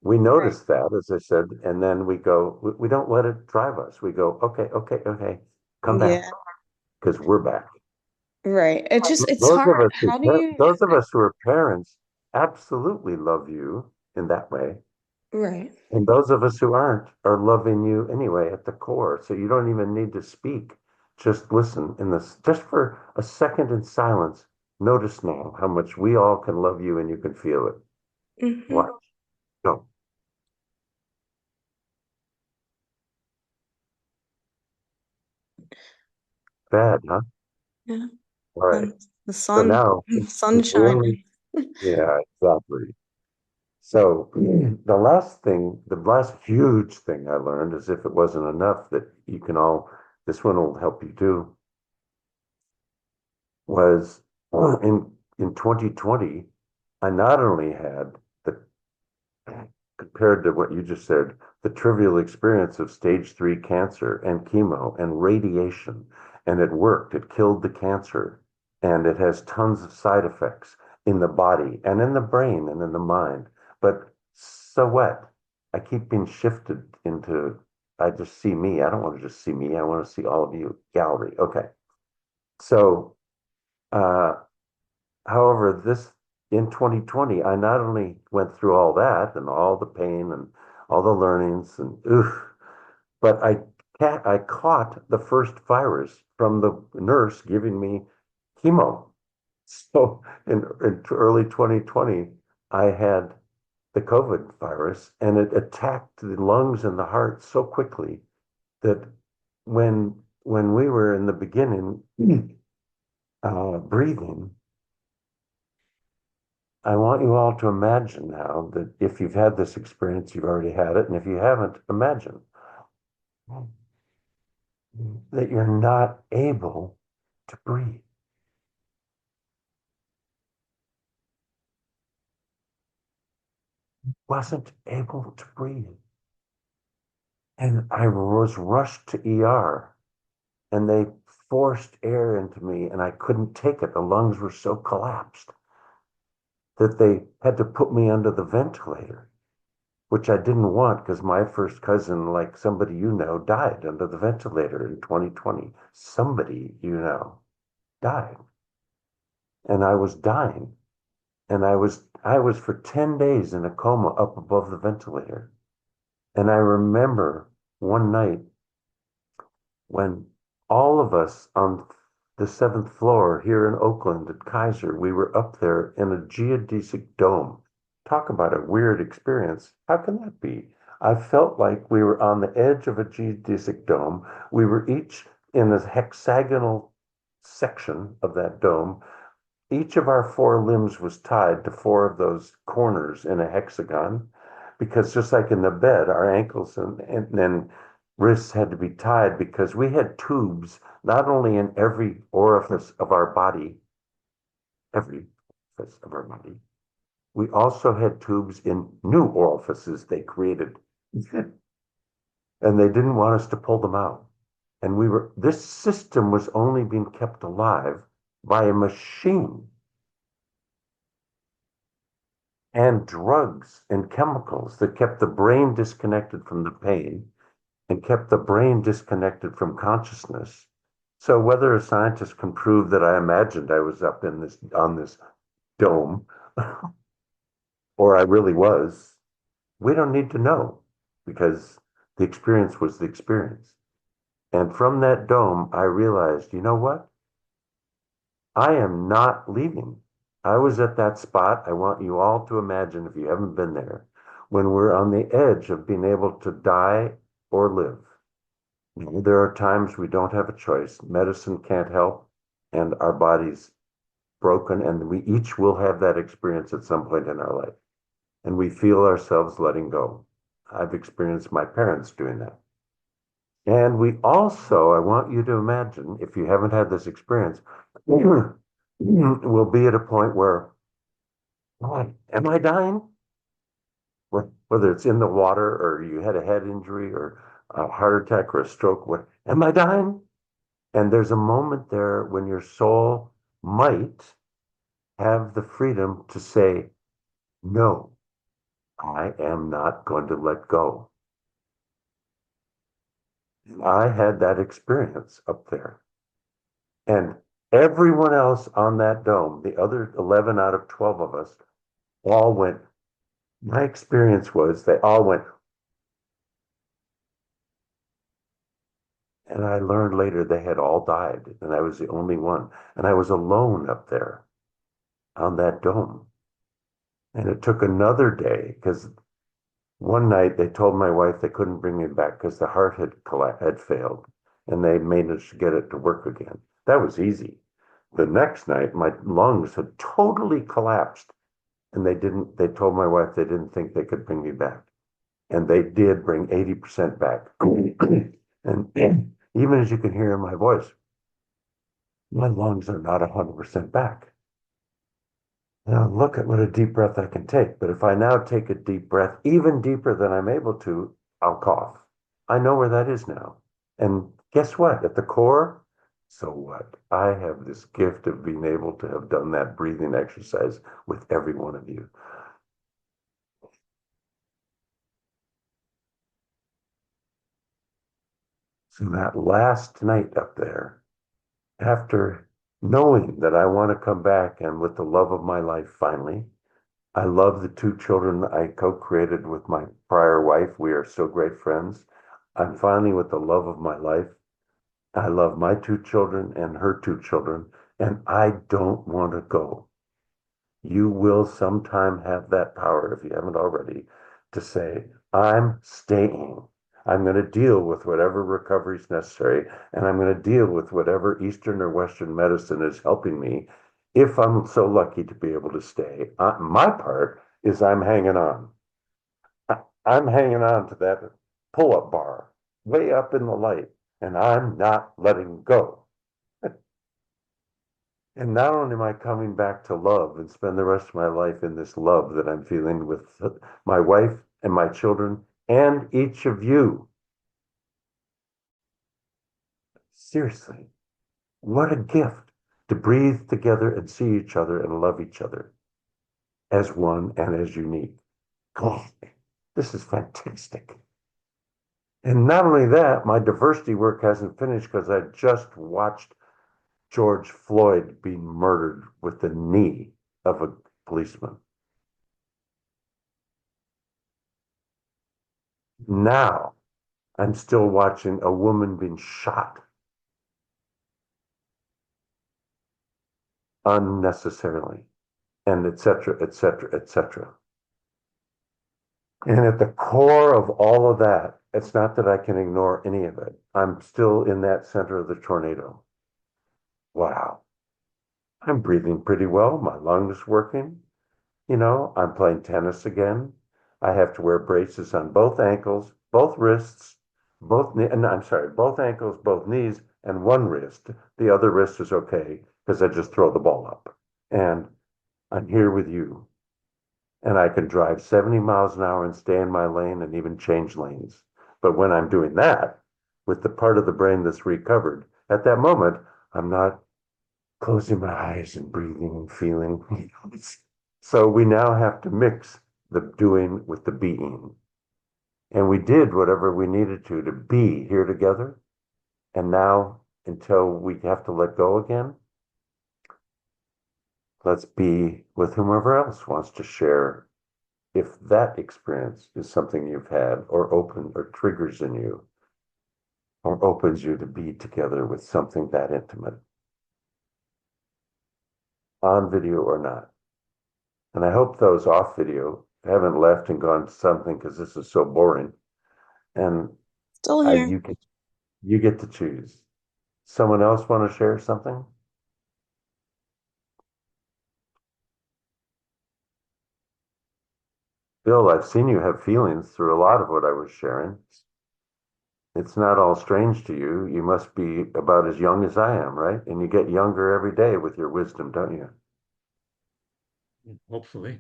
We Right. notice that, as I said, and then we don't let it drive us. We go, okay, okay, okay, come back Yeah. because we're back. Right. It's hard. How do you? Those of us who are parents absolutely love you in that way. Right. And those of us who aren't are loving you anyway at the core. So you don't even need to speak. Just listen in this, just for a second in silence. Notice now how much we all can love you and you can feel it. Hmm. Watch. Go. Bad, huh? Yeah. All right. And the So sun, now, sun we only, shining. yeah, exactly. So the last huge thing I learned, as if it wasn't enough that you can all, this one will help you too, was in 2020, I not only had the, compared to what you just said, the trivial experience of stage 3 cancer and chemo and radiation, and it worked. It killed the cancer, and it has tons of side effects in the body and in the brain and in the mind. But so what? I keep being shifted into, I just see me. I don't want to just see me. I want to see all of you. Gallery. Okay. So, uh, however, this in 2020, I not only went through all that and all the pain and all the learnings and oof, but I caught the first virus from the nurse giving me chemo. So in early 2020, I had the COVID virus and it attacked the lungs and the heart so quickly that when we were in the beginning breathing, I want you all to imagine now that if you've had this experience, you've already had it. And if you haven't, imagine that you're not able to breathe. Wasn't able to breathe. And I was rushed to ER and they forced air into me and I couldn't take it. The lungs were so collapsed that they had to put me under the ventilator, which I didn't want because my first cousin, like somebody you know, died under the ventilator in 2020. Somebody you know died. And I was dying. And I was for 10 days in a coma up above the ventilator. And I remember one night when all of us on the 7th floor here in Oakland at Kaiser, we were up there in a geodesic dome. Talk about a weird experience. How can that be? I felt like we were on the edge of a geodesic dome. We were each in a hexagonal section of that dome. Each of our 4 limbs was tied to 4 of those corners in a hexagon because just like in the bed, our ankles and then wrists had to be tied because we had tubes not only in every orifice of our body, every orifice of our body, we also had tubes in new orifices they created. And they didn't want us to pull them out. And this system was only being kept alive by a machine and drugs and chemicals that kept the brain disconnected from the pain and kept the brain disconnected from consciousness. So whether a scientist can prove that I imagined I was up in this on this dome or I really was, we don't need to know because the experience was the experience. And from that dome, I realized, you know what? I am not leaving. I was at that spot. I want you all to imagine, if you haven't been there, when we're on the edge of being able to die or live. There are times we don't have a choice. Medicine can't help, and our bodies broken, and we each will have that experience at some point in our life. And we feel ourselves letting go. I've experienced my parents doing that. And we also, I want you to imagine, if you haven't had this experience, we'll be at a point where, oh, am I dying? Whether it's in the water or you had a head injury or a heart attack or a stroke, what, am I dying? And there's a moment there when your soul might have the freedom to say, no, I am not going to let go. I had that experience up there. And everyone else on that dome, the other 11 out of 12 of us, all went, my experience was they all went, and I learned later they had all died, and I was the only one. And I was alone up there on that dome. And it took another day because one night they told my wife they couldn't bring me back because the heart had failed, and they managed to get it to work again. That was easy. The next night, my lungs had totally collapsed, and they told my wife they didn't think they could bring me back. And they did bring 80% back. And even as you can hear in my voice, my lungs are not 100% back. Now look at what a deep breath I can take. But if I now take a deep breath, even deeper than I'm able to, I'll cough. I know where that is now. And guess what? At the core, so what? I have this gift of being able to have done that breathing exercise with every one of you. So that last night up there, after knowing that I want to come back and with the love of my life finally, I love the two children I co-created with my prior wife. We are so great friends. I'm finally with the love of my life. I love my two children and her two children, and I don't want to go. You will sometime have that power, if you haven't already, to say, I'm staying. I'm going to deal with whatever recovery is necessary, and I'm going to deal with whatever Eastern or Western medicine is helping me if I'm so lucky to be able to stay. My part is I'm hanging on. I'm hanging on to that pull-up bar way up in the light, and I'm not letting go. And not only am I coming back to love and spend the rest of my life in this love that I'm feeling with my wife and my children and each of you. Seriously, what a gift to breathe together and see each other and love each other as one and as unique. God, this is fantastic. And not only that, my diversity work hasn't finished because I just watched George Floyd being murdered with the knee of a policeman. Now I'm still watching a woman being shot unnecessarily, and et cetera, et cetera, et cetera. And at the core of all of that, it's not that I can ignore any of it. I'm still in that center of the tornado. Wow. I'm breathing pretty well. My lungs working. I'm playing tennis again. I have to wear braces on both ankles, both wrists, both ankles, both knees, and one wrist. The other wrist is okay because I just throw the ball up. And I'm here with you. And I can drive 70 miles an hour and stay in my lane and even change lanes. But when I'm doing that with the part of the brain that's recovered, at that moment, I'm not closing my eyes and breathing and feeling. So we now have to mix the doing with the being. And we did whatever we needed to be here together. And now, until we have to let go again, let's be with whomever else wants to share if that experience is something you've had or open or triggers in you or opens you to be together with something that intimate, on video or not. And I hope those off video haven't left and gone to something because this is so boring. And Still here. you get to choose. Someone else want to share something? Bill, I've seen you have feelings through a lot of what I was sharing. It's not all strange to you. You must be about as young as I am, right? And you get younger every day with your wisdom, don't you? Hopefully.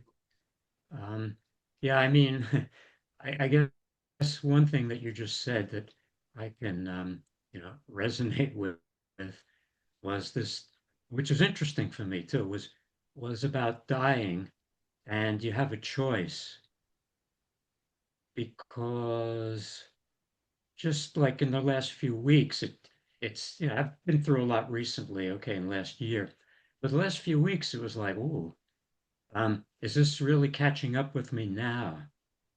Um, yeah, I mean, I guess one thing that you just said that I can, resonate with was this, which is interesting for me too, was about dying, and you have a choice because just like in the last few weeks, it's I've been through a lot recently, okay, in the last year, but the last few weeks it was like, ooh, is this really catching up with me now?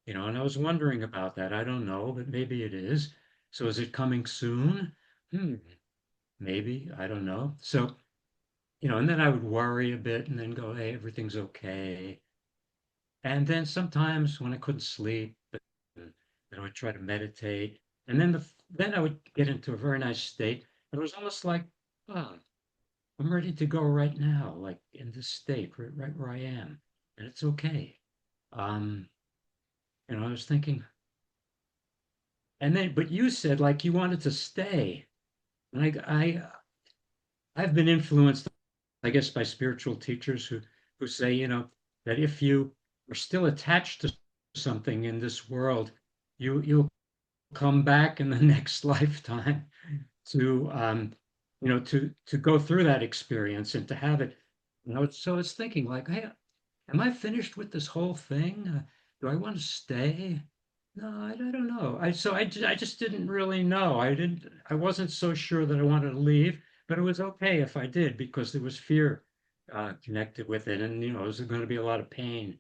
And I was wondering about that. I don't know, but maybe it is. So is it coming soon? Hmm, maybe. I don't know. So, and then I would worry a bit and then go, hey, everything's okay. And then sometimes when I couldn't sleep, then I would try to meditate. And then I would get into a very nice state. It was almost like, oh, I'm ready to go right now, like in this state, right where I am. And it's okay. Um, I was thinking, and then, but you said like you wanted to stay. And I've been influenced, I guess, by spiritual teachers who say, that if you are still attached to something in this world, you'll come back in the next lifetime to to go through that experience and to have it. So it's thinking like, hey, am I finished with this whole thing? Do I want to stay? No, I don't know. I just didn't really know. I wasn't so sure that I wanted to leave, but it was okay if I did because there was fear connected with it, and there was going to be a lot of pain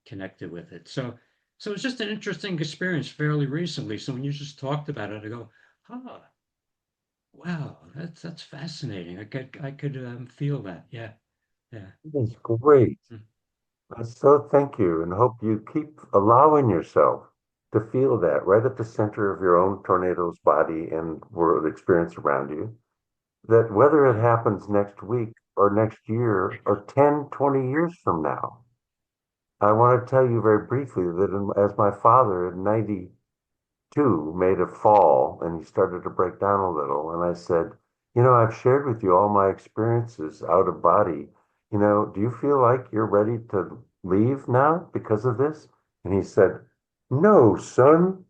connected with it. So it's just an interesting experience fairly recently. So when you just talked about it, I go, oh, wow, that's fascinating. I could feel that. Yeah, yeah. That's great. Mm. So thank you, and hope you keep allowing yourself to feel that right at the center of your own tornado's body and world experience around you. That whether it Yeah. happens next week or next year or 10, 20 years from now, I want to tell you very briefly that as my father at 92 made a fall and he started to break down a little, and I said, I've shared with you all my experiences out of body. Do you feel like you're ready to leave now because of this? And he said, No, son.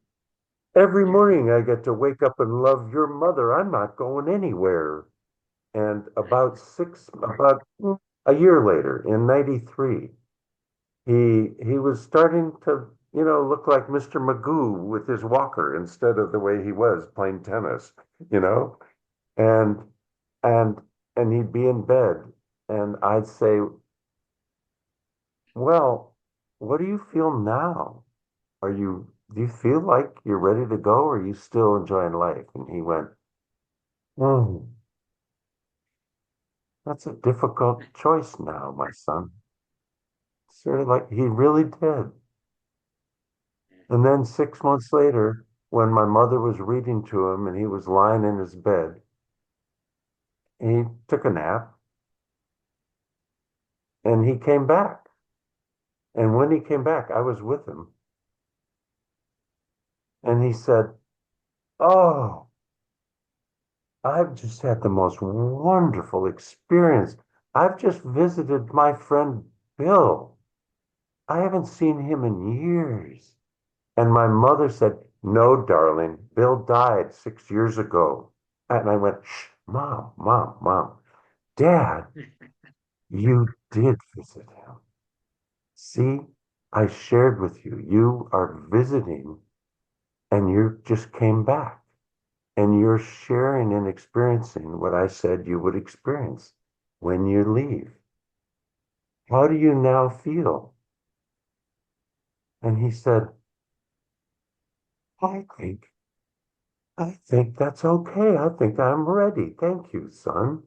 Every morning I get to wake up and love your mother. I'm not going anywhere. And about a year later, in 93, he was starting to, look like Mr. Magoo with his walker instead of the way he was playing tennis, you know? And and and he'd be in bed and I'd say, "Well, what do you feel now? Do you feel like you're ready to go or are you still enjoying life?" And he went, "Hmm, that's a difficult choice now, my son." Sort of like he really did. And then 6 months later, when my mother was reading to him and he was lying in his bed, he took a nap and he came back. And when he came back, I was with him. And he said, "Oh, I've just had the most wonderful experience. I've just visited my friend Bill. I haven't seen him in years." And my mother said, "No, darling, Bill died 6 years ago." And I went, "Shh, mom, mom, mom, dad, you did visit him. See, I shared with you, you are visiting and you just came back and you're sharing and experiencing what I said you would experience when you leave. How do you now feel?" And he said, I think, I think that's okay. I think I'm ready. Thank you, son.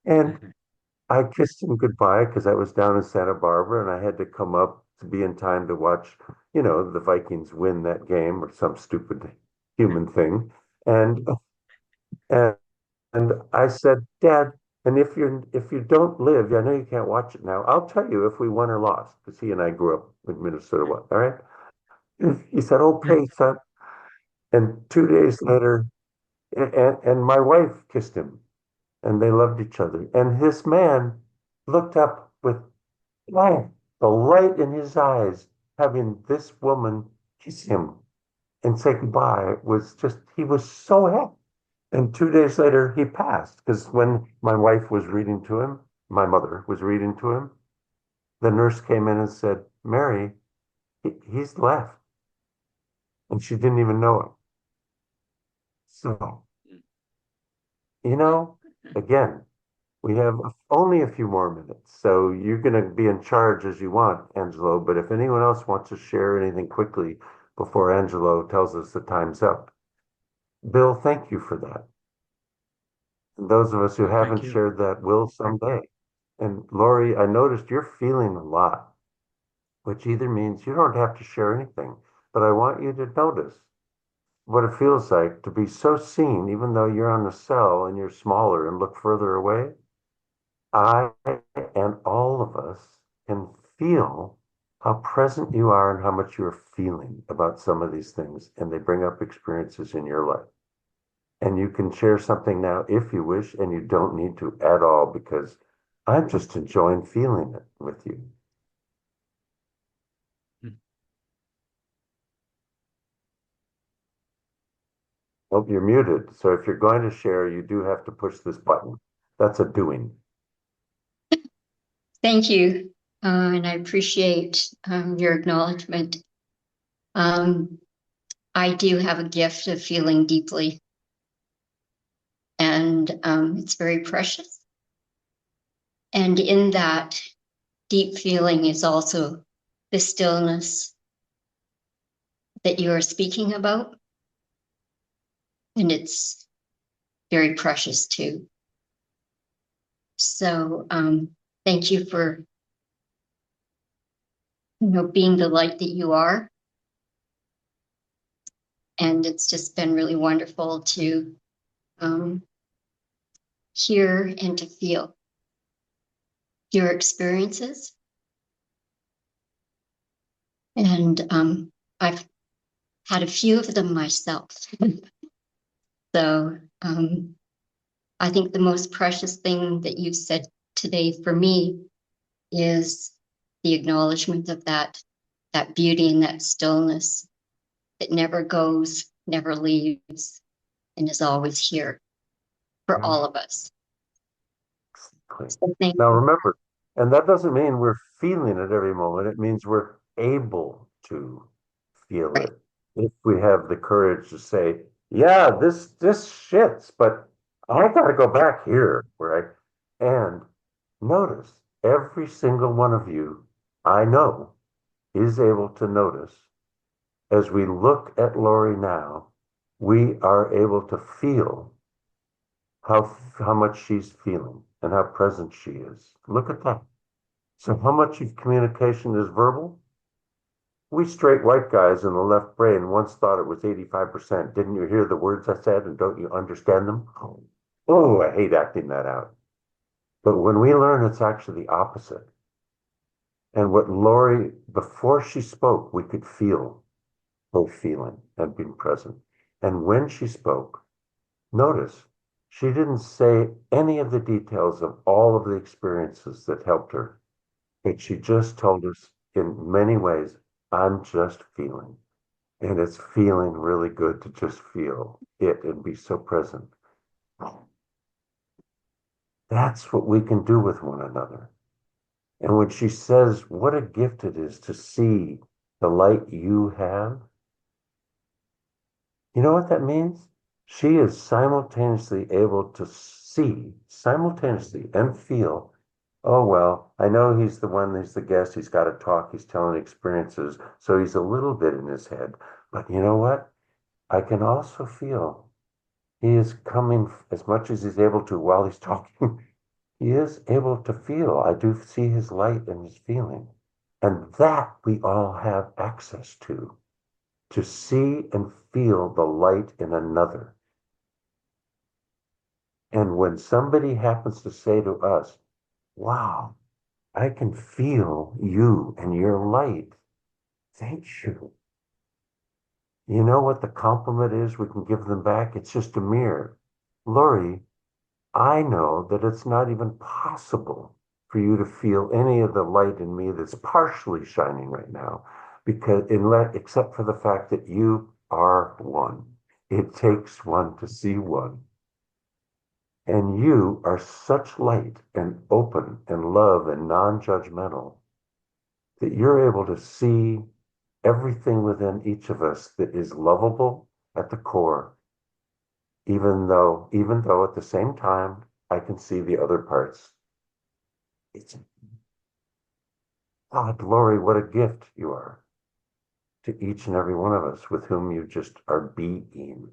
And I kissed him goodbye because I was down in Santa Barbara and I had to come up to be in time to watch, the Vikings win that game or some stupid human thing. And and I said, "Dad, And if you don't live, I know you can't watch it now. I'll tell you if we won or lost, because he and I grew up in Minnesota. All right. He said, "Okay, son." And 2 days later, and my wife kissed him, and they loved each other. And this man looked up with light, the light in his eyes, having this woman kiss him and say goodbye was just, he was so happy. And 2 days later, he passed because when my wife was reading to him, my mother was reading to him, the nurse came in and said, "Mary, he's left." And she didn't even know him. So, again, we have only a few more minutes. So you're going to be in charge as you want, Angelo. But if anyone else wants to share anything quickly before Angelo tells us the time's up, Bill, thank you for that. And those of us who haven't Thank you. shared that will someday. And Lori, I noticed you're feeling a lot, which either means you don't have to share anything, but I want you to notice what it feels like to be so seen, even though you're on the cell and you're smaller and look further away. I and all of us can feel how present you are and how much you're feeling about some of these things, and they bring up experiences in your life. And you can share something now if you wish, and you don't need to at all because I'm just enjoying feeling it with you. Oh, you're muted. So if you're going to share, you do have to push this button. That's a doing. Thank you. And I appreciate your acknowledgement. I do have a gift of feeling deeply, and it's very precious. And in that deep feeling is also the stillness that you are speaking about. And it's very precious too. So thank you for being the light that you are. And it's just been really wonderful to hear and to feel your experiences. And I've had a few of them myself. So I think the most precious thing that you've said today for me is the acknowledgement of that beauty and that stillness that never goes, never leaves, and is always here for all of us. So thank Now you. remember, and that doesn't mean we're feeling it every moment. It means we're able to feel Right. it if we have the courage to say, "Yeah, this shits, but I gotta go back here," right? And notice every single one of you I know is able to notice as we look at Lori now, we are able to feel how much she's feeling and how present she is. Look at that. So how much of communication is verbal? We straight white guys in the left brain once thought it was 85%. Didn't you hear the words I said and don't you understand them? Oh, I hate acting that out. But when we learn it's actually the opposite. And what Lori, before she spoke, we could feel both feeling and being present. And when she spoke, notice she didn't say any of the details of all of the experiences that helped her, but she just told us in many ways, "I'm just feeling." And it's feeling really good to just feel it and be so present. That's what we can do with one another. And when she says, what a gift it is to see the light you have, you know what that means? She is simultaneously able to see, simultaneously, and feel, oh, well, I know he's the one, he's the guest, he's got to talk, he's telling experiences, so he's a little bit in his head. But you know what? I can also feel he is coming as much as he's able to while he's talking. He is able to feel. I do see his light and his feeling. And that we all have access to see and feel the light in another. And when somebody happens to say to us, wow, I can feel you and your light. Thank you. You know what the compliment is we can give them back? It's just a mirror. Lori, I know that it's not even possible for you to feel any of the light in me that's partially shining right now, because except for the fact that you are one. It takes one to see one. And you are such light and open and love and non-judgmental that you're able to see everything within each of us that is lovable at the core, even though at the same time I can see the other parts. It's God, Lori, what a gift you are to each and every one of us with whom you just are being.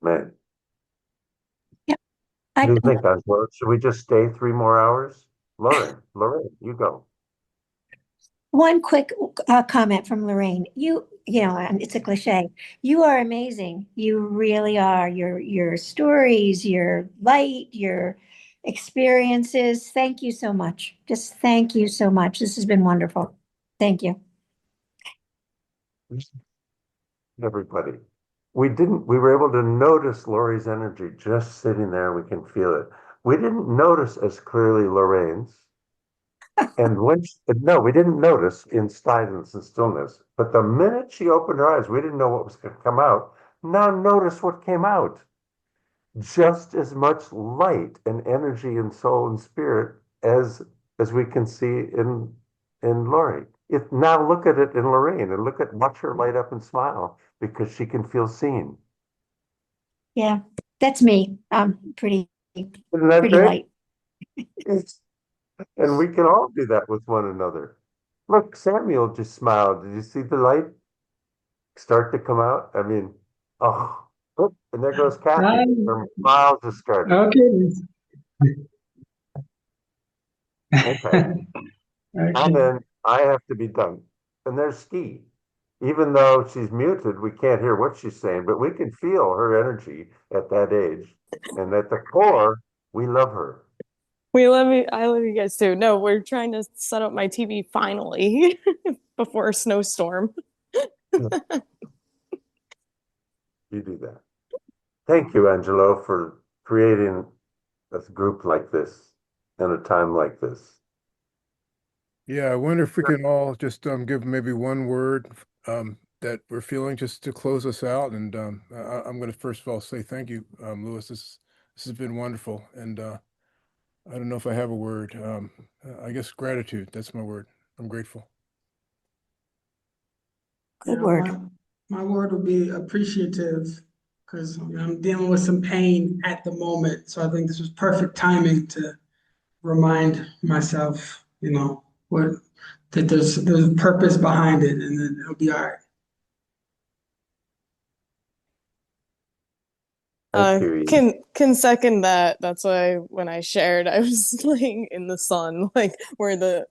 Man, Yep. what do I, you think, Angela? Should we just stay 3 more hours? Lorraine, you go. one quick comment from Lorraine. You know, and it's a cliche. You are amazing. You really are. Your stories, your light, your experiences. Thank you so much. Just thank you so much. This has been wonderful. Thank you. Everybody. We were able to notice Lori's energy just sitting there. We can feel it. We didn't notice as clearly Lorraine's. And no, we didn't notice in silence and stillness. But the minute she opened her eyes, we didn't know what was going to come out. Now notice what came out. Just as much light and energy and soul and spirit as we can see in Lori. Now look at it in Lorraine and watch her light up and smile because she can feel seen. Yeah, that's me. Pretty Isn't that pretty great? light. It's, and we can all do that with one another. Look, Samuel just smiled. Did you see the light start to come out? I mean, oh, and there goes Kathy. Her smile just started. Okay. Okay. And Okay. then I have to be done. And there's Ski. Even though she's muted, we can't hear what she's saying, but we can feel her energy at that age. And at the core, we love her. I love you guys too. No, we're trying to set up my TV finally before a snowstorm. You do that. Thank you, Angelo, for creating a group like this and a time like this. Yeah, I wonder if we can all just give maybe one word that we're feeling just to close us out. And I'm going to first of all say thank you, Louis. This has been wonderful. And I don't know if I have a word. I guess gratitude. That's my word. I'm grateful. Good Yeah, word. my word would be appreciative because I'm dealing with some pain at the moment. So I think this was perfect timing to remind myself, what that there's purpose behind it and then it'll be all right. Thank you. Can second that. That's why when I shared, I was laying in the sun, like where the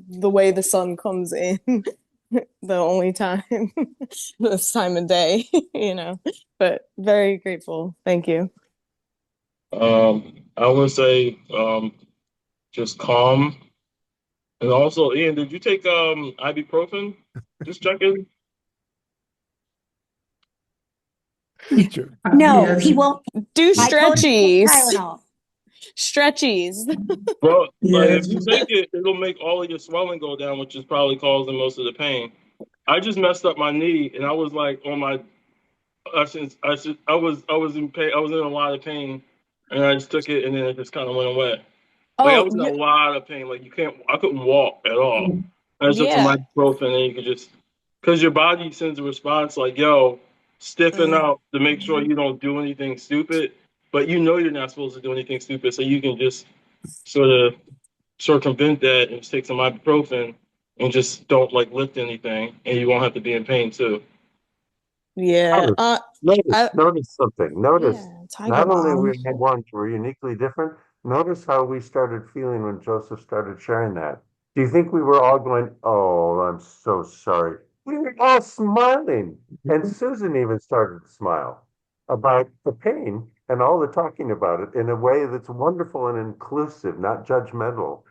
way the sun comes in, the only time, this time of day, But very grateful. Thank you. I would say just calm. And also, Ian, did you take ibuprofen? Just checking. No, Yes, he won't. Do I told him to take stretchies. Tylenol. Stretchies. Well, but if yes. you take it, it'll make all of your swelling go down, which is probably causing most of the pain. I just messed up my knee, and I was like on my, I was in pain. I was in a lot of pain, and I just took it, and then it just kind of went away. Like I Oh, was in a yeah, lot of pain. Like I couldn't walk at all. I just took some yeah. ibuprofen, and you could just, because your body sends a response like, "Yo, stiffen Mm, up to make sure you don't do anything stupid." But you know you're not supposed to do anything stupid, so you can just sort of circumvent that and just take some ibuprofen and just don't like lift anything, and you won't have to be in pain too. yeah. Notice, notice, I notice something. Notice Yeah, Tiger not only Balm. we ones were uniquely different, notice how we started feeling when Joseph started sharing that. Do you think we were all going, oh, I'm so sorry? We were all smiling, and Susan even started to smile about the pain and all the talking about it in a way that's wonderful and inclusive, not judgmental,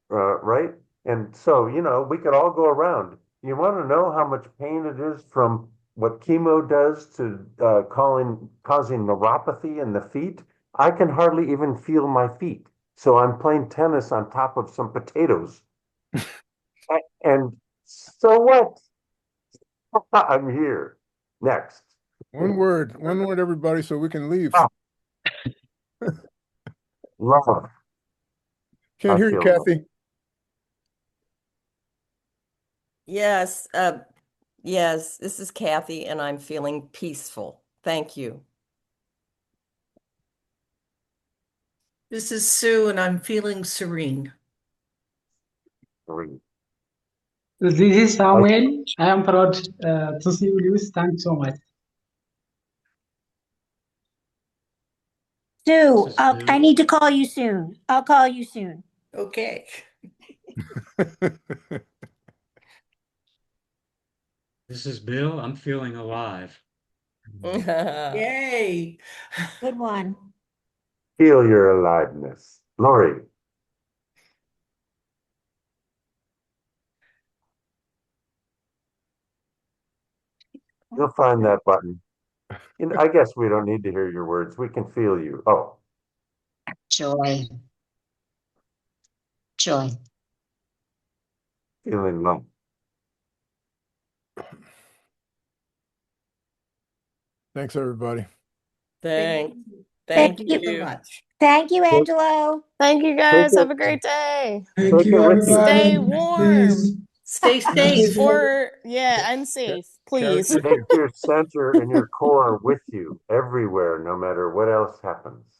right? And so, we could all go around. You want to know how much pain it is from what chemo does to causing neuropathy in the feet? I can hardly even feel my feet. So I'm playing tennis on top of some potatoes. And so what? I'm here. Next. One word, everybody, so we can leave. Ah, love. Can't I hear you, feel love. Kathy. Yes, yes, this is Kathy, and I'm feeling peaceful. Thank you. This is Sue, and I'm feeling serene. Three. This is Samuel. I am proud to see you, Lewis. Thanks so much. Sue, This is I Bill. need to call you soon. I'll call you soon. Okay. This is Bill. I'm feeling alive. Yay. Good one. Feel your aliveness. Lori. You'll find that button. I guess we don't need to hear your words. We can feel you. Oh, Joy. Joy. feeling love. Thanks, everybody. Thank, Thank thank you. So you. much. Thank you, Angelo. Thank you Take guys. it, Have a great day. Thank take it you, with you. Stay everybody. warm. Please. Stay safe. Or yeah, and safe, Carry it please. with Take you. your center and your core with you everywhere, no matter what else happens.